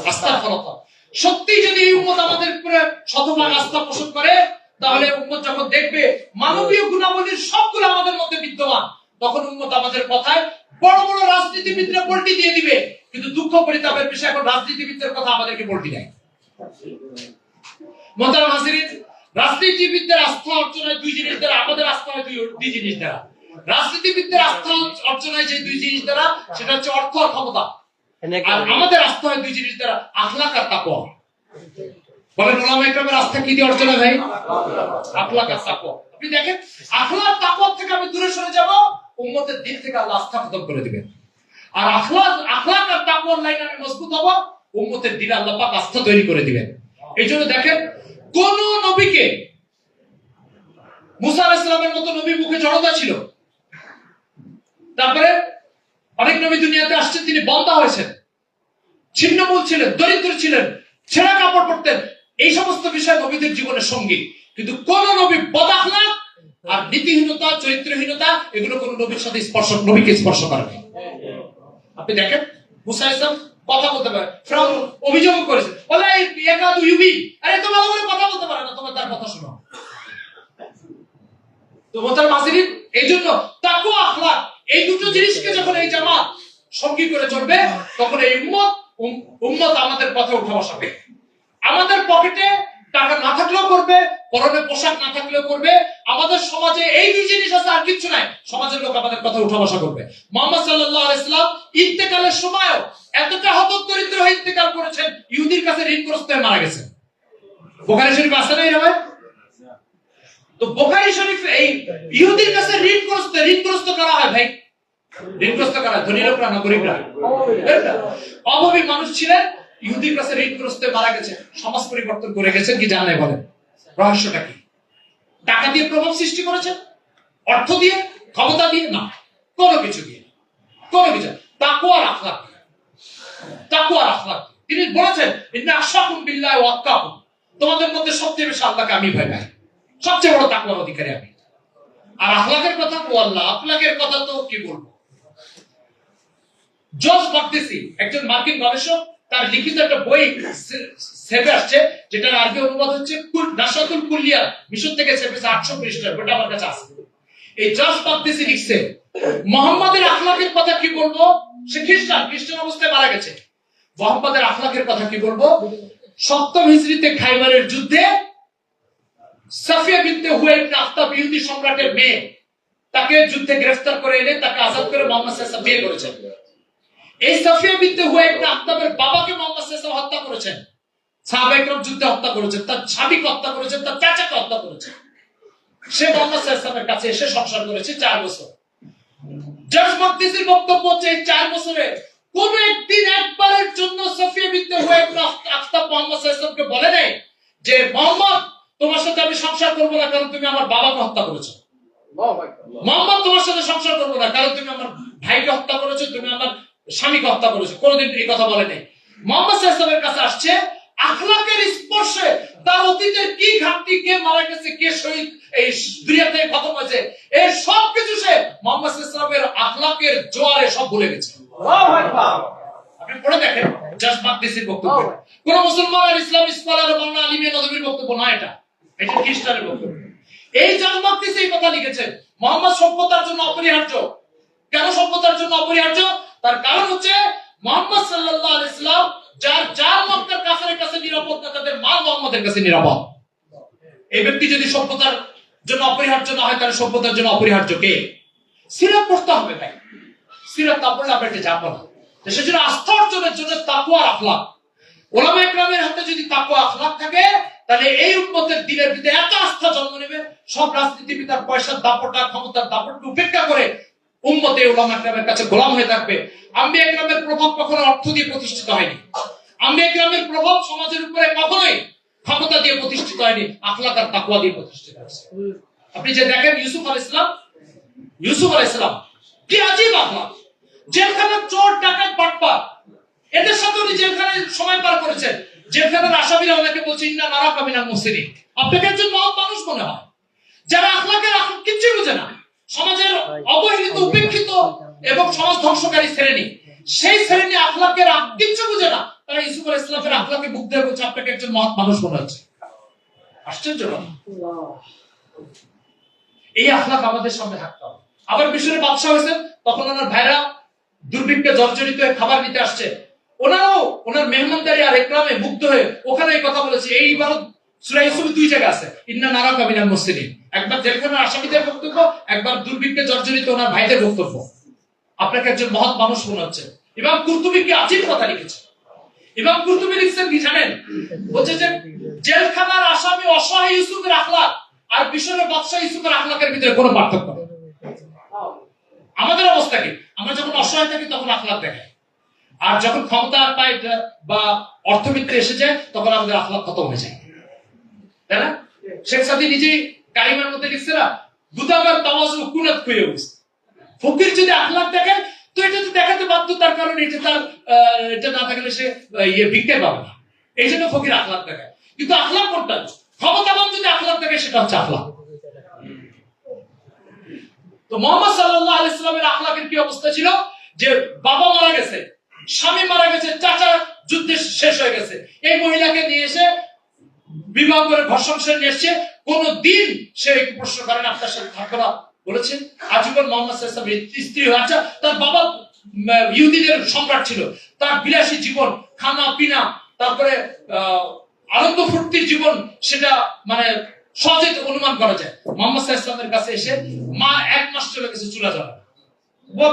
আস্থার ফলাফল। সত্যি যদি এই উম্মত আমাদের উপরে শতভাগ আস্থা পোষণ করে, তাহলে উম্মত যখন দেখবে মানবীয় গুণাবলীর সবগুলো আমাদের মধ্যে বিদ্যমান, তখন উম্মত আমাদের কথায় বড় বড় রাজনীতিবিদরা পল্টি দিয়ে দিবে। কিন্তু দুঃখ পরিতাপের বিষয়, এখন রাজনীতিবিদদের কথা আমাদেরকে পল্টি দেয়। মুহতারাম হাজিরিন, রাজনীতিবিদদের আস্থা অর্জন হয় 2 জিনিস দ্বারা, আমাদের আস্থা হয় 2 জিনিস দ্বারা। রাজনীতিবিদদের আস্থা অর্জন হয় যে 2 জিনিস দ্বারা, সেটা হচ্ছে অর্থ আর ক্ষমতা। আর আমাদের আস্থা হয় 2 জিনিস দ্বারা, আখলাক আর তাকওয়া। বলেন উলামা ইকরামের আস্থা কি দিয়ে অর্জন হয় ভাই? আখলাক আর তাকওয়া। আপনি দেখেন, আখলাক তাকওয়া থেকে আমি দূরে সরে যাব, উম্মতের দিল থেকে আল্লাহ আস্থা খতম করে দিবেন। আর আখলাক আর তাকওয়ার লাইনে আমি মজবুত হব, উম্মতের দিলে আল্লাহ পাক আস্থা তৈরি করে দিবেন। এই জন্য দেখেন, কোন নবীকে, মুসা আলাইহিস সালামের মতো নবী মুখে জড়তা ছিল, তারপরে অনেক নবী দুনিয়াতে আসছেন, তিনি বন্দা হয়েছেন, ছিন্নমূল ছিলেন, দরিদ্র ছিলেন, ছেঁড়া কাপড় পরতেন। এই সমস্ত বিষয় নবীদের জীবনের সঙ্গী। কিন্তু কোন নবী বদাখলাক আর নীতিহীনতা, চরিত্রহীনতা এগুলো কোন নবীর সাথে নবীকে স্পর্শ করে না। আপনি দেখেন মুসা ইসলাম কথা বলতে পারে, ফিরাউন অভিযোগ করেছে, বলে ইয়াকাদু ইউবি, আরে তো ভালো করে কথা বলতে পারে না, তোমার তার কথা শোনো। তো মোহতারাম হাজিরিন, এইজন্য তাকওয়া, আখলাক, এই দুটো জিনিসকে যখন এই জামাত সঙ্গী করে চলবে, তখন এই উম্মত আমাদের পথে উঠা বসাবে। আমাদের পকেটে টাকা না থাকলেও করবে, পরনে পোশাক না থাকলেও করবে, আমাদের সমাজে এই দুই জিনিস আছে, আর কিছু নাই, সমাজের লোক আমাদের কথা উঠা বসা করবে। মুহাম্মদ সাল্লাল্লাহু আলাইহি সাল্লাম ইন্তেকালের সময়ও এতটা হতদরিদ্র হয়ে ইন্তেকাল করেছেন, ইহুদির কাছে ঋণগ্রস্ত হয়ে মারা গেছেন। বুখারী শরীফ আছে না এরকম? তো বুখারী শরীফ এই ইহুদির কাছে ঋণগ্রস্ত করা হয় ভাই, ঋণগ্রস্ত করা ধনী লোকরা না গরিবরা? অভাবী মানুষ ছিলেন, ইহুদির কাছে ঋণগ্রস্ত মারা গেছে, সমাজ পরিবর্তন করে গেছেন কি জানেন? বলেন রহস্যটা কি? টাকা দিয়ে প্রভাব সৃষ্টি করেছেন, অর্থ দিয়ে, ক্ষমতা দিয়ে? না, কোনো কিছু দিয়ে, কোনো কিছু। তাকওয়া আর আখলাক, তাকওয়া আর আখলাক। তিনি বলেছেন ইন্না আশরাকুম বিল্লাহি ওয়া আত্তাকুম, তোমাদের মধ্যে সবচেয়ে বেশি আল্লাহকে আমি ভয় পাই, সবচেয়ে বড় তাকওয়ার অধিকারী আমি। আর আখলাকের কথা, ও আল্লাহ, আখলাকের কথা তো কি বলবো। জর্জ বাগদাসি একজন মার্কিন গবেষক, তার লিখিত একটা বই সেভে আসছে, যেটার আরবি অনুবাদ হচ্ছে নাশাতুল কুল্লিয়া, মিশর থেকে ছেপেছে, 800 পৃষ্ঠার, ওটা আমার কাছে আছে। এই জর্জ বাগদাসি লিখছে মুহাম্মাদের আখলাকের কথা কি বলবো, সে খ্রিস্টান অবস্থায় মারা গেছে। মুহাম্মাদের আখলাকের কথা কি বলবো? 7ম হিজরিতে খাইবারের যুদ্ধে সাফিয়া বিনতে হুয়াই ইবনে আখতাব, ইহুদি সম্রাটের মেয়ে, তাকে যুদ্ধে গ্রেফতার করে এনে তাকে আযাদ করে মুহাম্মদ সাল্লাল্লাহু আলাইহি ওয়াসাল্লাম বিয়ে করেছেন। এই সাফিয়া বিনতে হুয়াই ইবনে আখতাবের বাবাকে মুহাম্মদ সাল্লাল্লাহু আলাইহি ওয়াসাল্লাম হত্যা করেছেন, সাহাবায়ে কেরাম যুদ্ধে হত্যা করেছেন, তার স্বামীকে হত্যা করেছেন, তার চাচাকে হত্যা করেছেন। সে মুহাম্মদ সাল্লাল্লাহু আলাইহি ওয়াসাল্লামের কাছে এসে সংসার করেছে 4 বছর। জর্জ বাগদাসির বক্তব্য হচ্ছে এই 4 বছরে কোন একদিন একবারের জন্য সাফিয়া বিনতে হুয়াই ইবনে আখতাব মুহাম্মদ সাল্লাল্লাহু আলাইহি ওয়াসাল্লামকে বলে নাই যে মুহাম্মদ, তোমার সাথে আমি সংসার করব না কারণ তুমি আমার বাবাকে হত্যা করেছো। মুহাম্মদ, তোমার সাথে সংসার করব না কারণ তুমি আমার ভাইকে হত্যা করেছো, তুমি আমার স্বামীকে হত্যা করেছো। কোনদিন এই কথা বলে নাই। মুহাম্মদ সাল্লাল্লাহু আলাইহি ওয়াসাল্লামের কাছে আসছে আখলাকের স্পর্শে, তার অতীতের কি ঘাটতি, কে মারা গেছে, কে শহীদ এই দুনিয়া থেকে খতম হয়েছে, এই সব কিছু সে মুহাম্মদ সাল্লাল্লাহু আলাইহি ওয়াসাল্লামের আখলাকের জোয়ারে সব ভুলে গেছে। আল্লাহু আকবার। আপনি পড়ে দেখেন জর্জ বাগদাসির বক্তব্য। কোন মুসলমান আর ইসলামিক স্কলার মাওলানা আলী মিয়া নদভীর বক্তব্য না, এটা খ্রিস্টানের বক্তব্য। এই জর্জ বাগদাসি এই কথা লিখেছেন, মুহাম্মদ সভ্যতার জন্য অপরিহার্য। কেন সভ্যতার জন্য অপরিহার্য? তার কারণ হচ্ছে মুহাম্মদ সাল্লাল্লাহু আলাইহি ওয়াসাল্লাম যার মক্কার কাফেরের কাছে নিরাপদ না, তাদের মাল মুহাম্মদের কাছে নিরাপদ। এই ব্যক্তি যদি সভ্যতার জন্য অপরিহার্য না হয়, তাহলে সভ্যতার জন্য অপরিহার্য কে? সিরাত পড়তে হবে ভাই, সিরাত না পড়লে আমরা যাবো না। সেজন্য আস্থা অর্জনের জন্য তাকওয়া আর আখলাক, ওলামায়ে কেরামের হাতে যদি তাকওয়া আখলাক থাকে, তাহলে এই উম্মতের দিনের ভিতরে এত আস্থা জন্ম নেবে, সব রাজনীতিবিদ পয়সার দাপটা, ক্ষমতার দাপটকে উপেক্ষা করে উম্মতে ওলামায়ে কেরামের কাছে গোলাম হয়ে থাকবে। আম্বিয়া কেরামের প্রভাব কখনো অর্থ দিয়ে প্রতিষ্ঠিত হয়নি। আম্বিয়া কেরামের প্রভাব সমাজের উপরে কখনোই ক্ষমতা দিয়ে প্রতিষ্ঠিত হয়নি, আখলাক আর তাকওয়া দিয়ে প্রতিষ্ঠিত হয়েছে। আপনি যে দেখেন ইউসুফ আলাইহিস সালাম কি আজীব আখলাক, জেলখানার চোর, ডাকাত, বাটপার, এদের সাথে উনি জেলখানায় সময় পার করেছেন। জেলখানার আসামিরা ওনাকে বলছে ইন্না নারাকা মিনাল মুহসিনিন, আপনাকে একজন মহৎ মানুষ মনে হয়। যারা আখলাকের কিচ্ছু বোঝে না, সমাজের অবহেলিত, উপেক্ষিত এবং সমাজ ধ্বংসকারী শ্রেণী, সেই শ্রেণী আখলাকের কিচ্ছু বোঝে না, তারা ইউসুফ আলাইহিস সালামের আখলাকে মুগ্ধ হয়ে বলছে আপনাকে একজন মহৎ মানুষ মনে হচ্ছে। আশ্চর্য না? এই আখলাক আমাদের সামনে থাকতে হবে। আবার মিশরের বাদশা হয়েছেন, তখন ওনার ভাইরা দুর্ভিক্ষে জর্জরিত হয়ে খাবার নিতে আসছে, ওনারাও ওনার মেহমানদারি আর ইকরামে মুগ্ধ হয়ে ওখানে এই কথা বলেছে। এই ইবারত সূরা ইউসুফে 2 জায়গা আছে, ইন্না নারাকা মিনাল মুহসিনিন। একবার জেলখানার আসামিদের বক্তব্য, একবার দুর্ভিক্ষে জর্জরিত ওনার ভাইদের বক্তব্য। আপনাকে একজন মহৎ মানুষ মনে হচ্ছে। ইমাম কুরতুবী কি আজীব কথা লিখেছে। ইমাম কুরতুবী লিখছেন কি জানেন? বলছে যে জেলখানার আসামি অসহায় ইউসুফের আখলাক আর মিশরের বাদশা ইউসুফের আখলাকের ভিতরে কোনো পার্থক্য নেই। আমাদের অবস্থা কি? আমরা যখন অসহায় থাকি তখন আখলাক দেখাই, আর যখন ক্ষমতা পাই বা অর্থবিত্তে এসে যায় তখন আমাদের আখলাক খতম হয়ে যায়, তাই না? শেখ সাদি নিজেই কারিমের মধ্যে লিখছে না, গুদামার তাওয়াজু কুনাত কুয়ুস। ফকির যদি আখলাক দেখায় তো এটা তো দেখাতে বাধ্য, তার কারণ এটা না থাকলে সে ভিক্ষা পাবে না। এই জন্য ফকির আখলাক দেখায়। কিন্তু আখলাক কোনটা? ক্ষমতাবান যদি আখলাক দেখে সেটা হচ্ছে আখলাক। তো মুহাম্মদ সাল্লাল্লাহু আলাইহি ওয়াসাল্লামের আখলাকের কি অবস্থা ছিল, যে বাবা মারা গেছে, স্বামী মারা গেছে, চাচা যুদ্ধে শেষ হয়ে গেছে, এই মহিলাকে নিয়ে এসে বিবাহ করে ঘর সংসারে নিয়ে এসছে, কোনদিন সে প্রশ্ন করেন আপনার সাথে থাকবে না, বলেছেন আজীবন মোহাম্মদ সাল্লাল্লাহু আলাইহি ওয়াসাল্লামের স্ত্রী হয়ে। আচ্ছা, তার বাবা ইহুদিদের সম্রাট ছিল, তার বিলাসী জীবন, খানা পিনা, তারপরে আনন্দ ফুর্তির জীবন, সেটা মানে সহজে অনুমান করা যায়। মোহাম্মদ সাল্লাল্লাহু আলাইহি ওয়াসাল্লামের কাছে এসে মা 1 মাস চলে গেছে চুলা জ্বালা,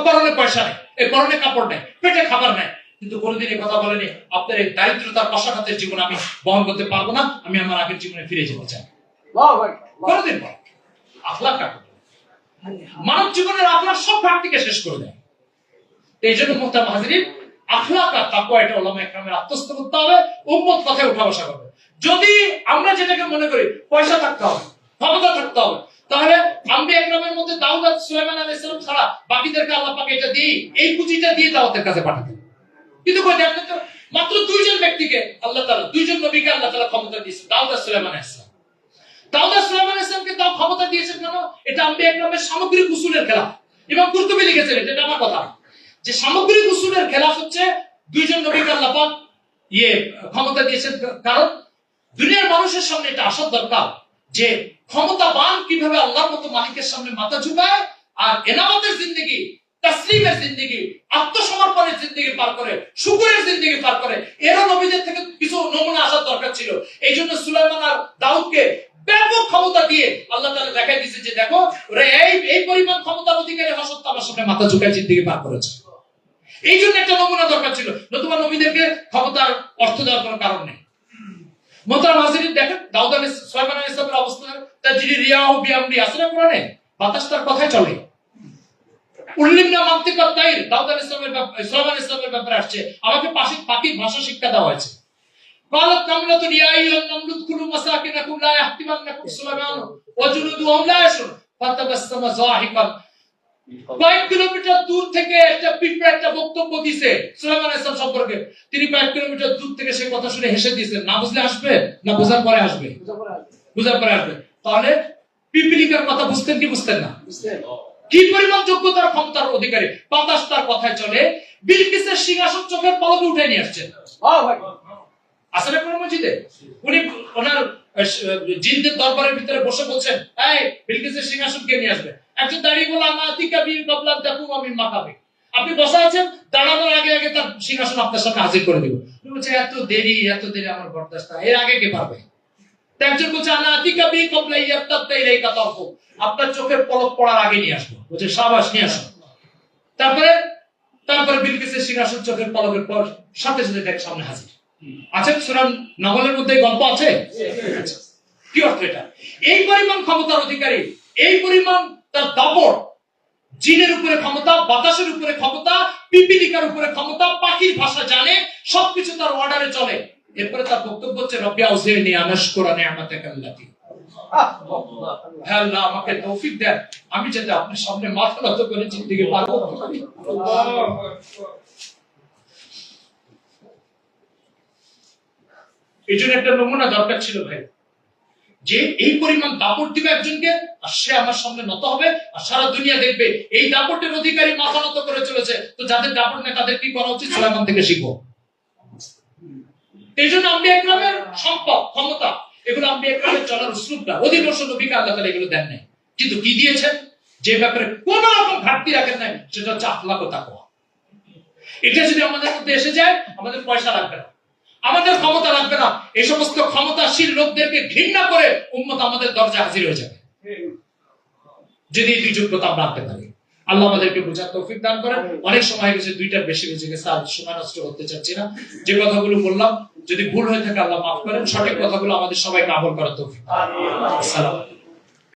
পরনে পয়সা নেই, এই পরনে কাপড় নেই, পেটে খাবার নেই, কিন্তু কোনোদিন এই কথা বলেনি আপনার এই দারিদ্রতার কষাঘাতের জীবন আমি বহন করতে পারবো না, আমি আমার আগের জীবনে ফিরে যেতে চাই। কোনোদিন বলে আখলাক কাকে মানব জীবনের আখলাক সব ঘাটতিকে শেষ করে দেয়। এই জন্য মুহতারাম হাজিরিন, আখলাক আর তাকওয়া এটা উলামা ইকরামের আত্মস্থ করতে হবে, উম্মত কথায় উঠা বসা করবে। যদি আমরা যেটাকে মনে করি পয়সা থাকতে হবে, ক্ষমতা থাকতে হবে, তাহলে আম্বিয়া ইকরামের মধ্যে দাউদ আর সুলাইমান আলাইহিস সালাম ছাড়া বাকিদেরকে আল্লাহ পাক এটা দিয়ে, এই পুঁজিটা দিয়ে দাওয়াতের কাছে পাঠাতেন। কিন্তু কই দেখেন তো, মাত্র 2 জন ব্যক্তিকে আল্লাহ তাআলা, 2 জন নবীকে আল্লাহ তাআলা ক্ষমতা দিয়েছেন, দাউদ আর সুলাইমান আলাইহিস সালাম। দাউদ আর সুলাইমান আলাইহিস সালামকে তাও ক্ষমতা দিয়েছেন কেন? এটা আম্বিয়া ইকরামের সামগ্রিক উসুলের খেলাফ। ইমাম কুরতুবী লিখেছেন, এটা আমার কথা, যে সামগ্রিক উসুলের খেলাফ হচ্ছে 2 জন নবীকে আল্লাহ পাক ক্ষমতা দিয়েছেন। কারণ দুনিয়ার মানুষের সামনে এটা আসার দরকার যে ক্ষমতাবান কিভাবে আল্লাহর মতো মালিকের সামনে মাথা ঝুঁকায় আর এনামতের জিন্দেগি, তাসলিমের জিন্দেগি, আত্মসমর্পণের জিন্দেগি পার করে, শুকরের জিন্দেগি পার করে। এরও নবীদের থেকে কিছু নমুনা আসার দরকার ছিল। এই জন্য সুলাইমান আর দাউদকে ব্যাপক ক্ষমতা দিয়ে আল্লাহ তাআলা দেখাই দিয়েছে যে দেখো ওরা এই পরিমাণ ক্ষমতার অধিকারী হওয়া সত্ত্বেও আমার সামনে মাথা ঝুঁকায় জিন্দেগি পার করেছে। এই জন্য একটা নমুনা দরকার ছিল, নতুবা নবীদেরকে ক্ষমতার অর্থ দেওয়ার কোনো কারণ নেই। মুহতারাম হাজিরিন, দেখেন দাউদ আলাইহিস সুলাইমান আলাইহিস সালামের অবস্থা, তাজরি রিয়াহু বিআমরি, আছে না কোরআনে? বাতাস তার কথায় চলে। উল্লিমনা মানতিকাত তাইর, দাউদ আলাইহিস সালামের সুলাইমান আলাইহিস সালামের ব্যাপারে আসছে, আমাকে পাখির ভাষা শিক্ষা দেওয়া হয়েছে। قالت نملة يا أيها النمل ادخلوا مساكنكم لا يحطمنكم سليمان وجنوده وهم لا يشعرون فتبسم ضاحكا। কয়েক কিলোমিটার দূর থেকে একটা পিঁপড়া একটা বক্তব্য দিয়েছে সুলাইমান আলাইহিস সালাম সম্পর্কে, তিনি কয়েক কিলোমিটার দূর থেকে সেই কথা শুনে হেসে দিয়েছেন। না বুঝলে আসবে, না বোঝার পরে আসবে? বুঝার পরে আসবে। তাহলে পিপিলিকার কথা বুঝতেন কি বুঝতেন না? কি পরিমাণ যোগ্যতার ক্ষমতার অধিকারী, বাতাস তার কথায় চলে। বিলকিসের সিংহাসন চোখের পলকে উঠে নিয়ে আসছেন। আসলে কোন মসজিদে উনি ওনার জিনদের দরবারের ভিতরে বসে বলছেন, এই বিলকিসের সিংহাসন কে নিয়ে আসবে? একজন দাঁড়িয়ে বলল, আনা আতিকা বি কবলাম তাকুম মিন মাকামি, আপনি বসা আছেন, দাঁড়ানোর আগে আগে তার সিংহাসন আপনার সামনে হাজির করে দিব। উনি বলছে এত দেরি আমার বরদাস্ত, এর আগে কে পারবে? একজন বলছে, আনা আতিকা বি কবলা ইয়াফতাতা ইলাইকা তারফু, আপনার চোখের পলক পড়ার আগে নিয়ে আসবো। বলছে শাবাশ, নিয়ে আসো। তারপরে বিলকিসের সিংহাসন চোখের পলকের পর সাথে সাথে তার সামনে হাজির। আছে সূরা নাহলের মধ্যে গল্প আছে। কি অর্থ এটা? এই পরিমাণ ক্ষমতার অধিকারী, এই পরিমাণ তার দাপট, জিনের উপরে ক্ষমতা, বাতাসের উপরে ক্ষমতা, পিপিলিকার উপরে ক্ষমতা, পাখির ভাষা জানে, সবকিছু তার অর্ডারে চলে। এরপরে তার বক্তব্য হচ্ছে রব্বি আউজিনি আন আশকুরা নি'মাতাকাল্লাতী, হে আল্লাহ আমাকে তৌফিক দেন আমি যাতে আপনার সামনে মাথা নত করে জিন্দেগি পার করতে পারি। এই জন্য একটা নমুনা দরকার ছিল ভাই, যে এই পরিমাণ দাপট দিবে একজনকে আর সে আমার সামনে নত হবে আর সারা দুনিয়া দেখবে এই দাপটের অধিকারী মাথা নত করে চলেছে। তো যাদের দাপট নেই তাদের কি করা উচিত? সুলাইমান থেকে শিখো। এই জন্য আম্বিয়া ইকরামের সম্পদ, ক্ষমতা, এগুলো আম্বিয়া ইকরামের চলার উসলুবটা অধিকাংশ নবীকে আল্লাহ তাআলা এগুলো দেন নাই। কিন্তু কি দিয়েছেন? যে ব্যাপারে কোন রকম ঘাটতি রাখেন নাই, সেটা হচ্ছে আখলাক ও তাকওয়া। এটা যদি আমাদের মধ্যে এসে যায়, আমাদের পয়সা লাগবে না, আমাদের ক্ষমতা লাগবে না, এই সমস্ত ক্ষমতাশীল লোকদেরকে ঘৃণা করে উম্মত আমাদের দরজা হাজির হয়ে যাবে, যদি এই দুই যোগ্যতা আমরা রাখতে পারি। আল্লাহ আমাদেরকে বোঝার তৌফিক দান করেন। অনেক সময় গেছে, 2টার বেশি বেজে গেছে, আর সময় নষ্ট করতে চাচ্ছি না। যে কথাগুলো বললাম যদি ভুল হয়ে থাকে আল্লাহ মাফ করেন, সঠিক কথাগুলো আমাদের সবাইকে আমল করার তৌফিক। আসসালামু আলাইকুম।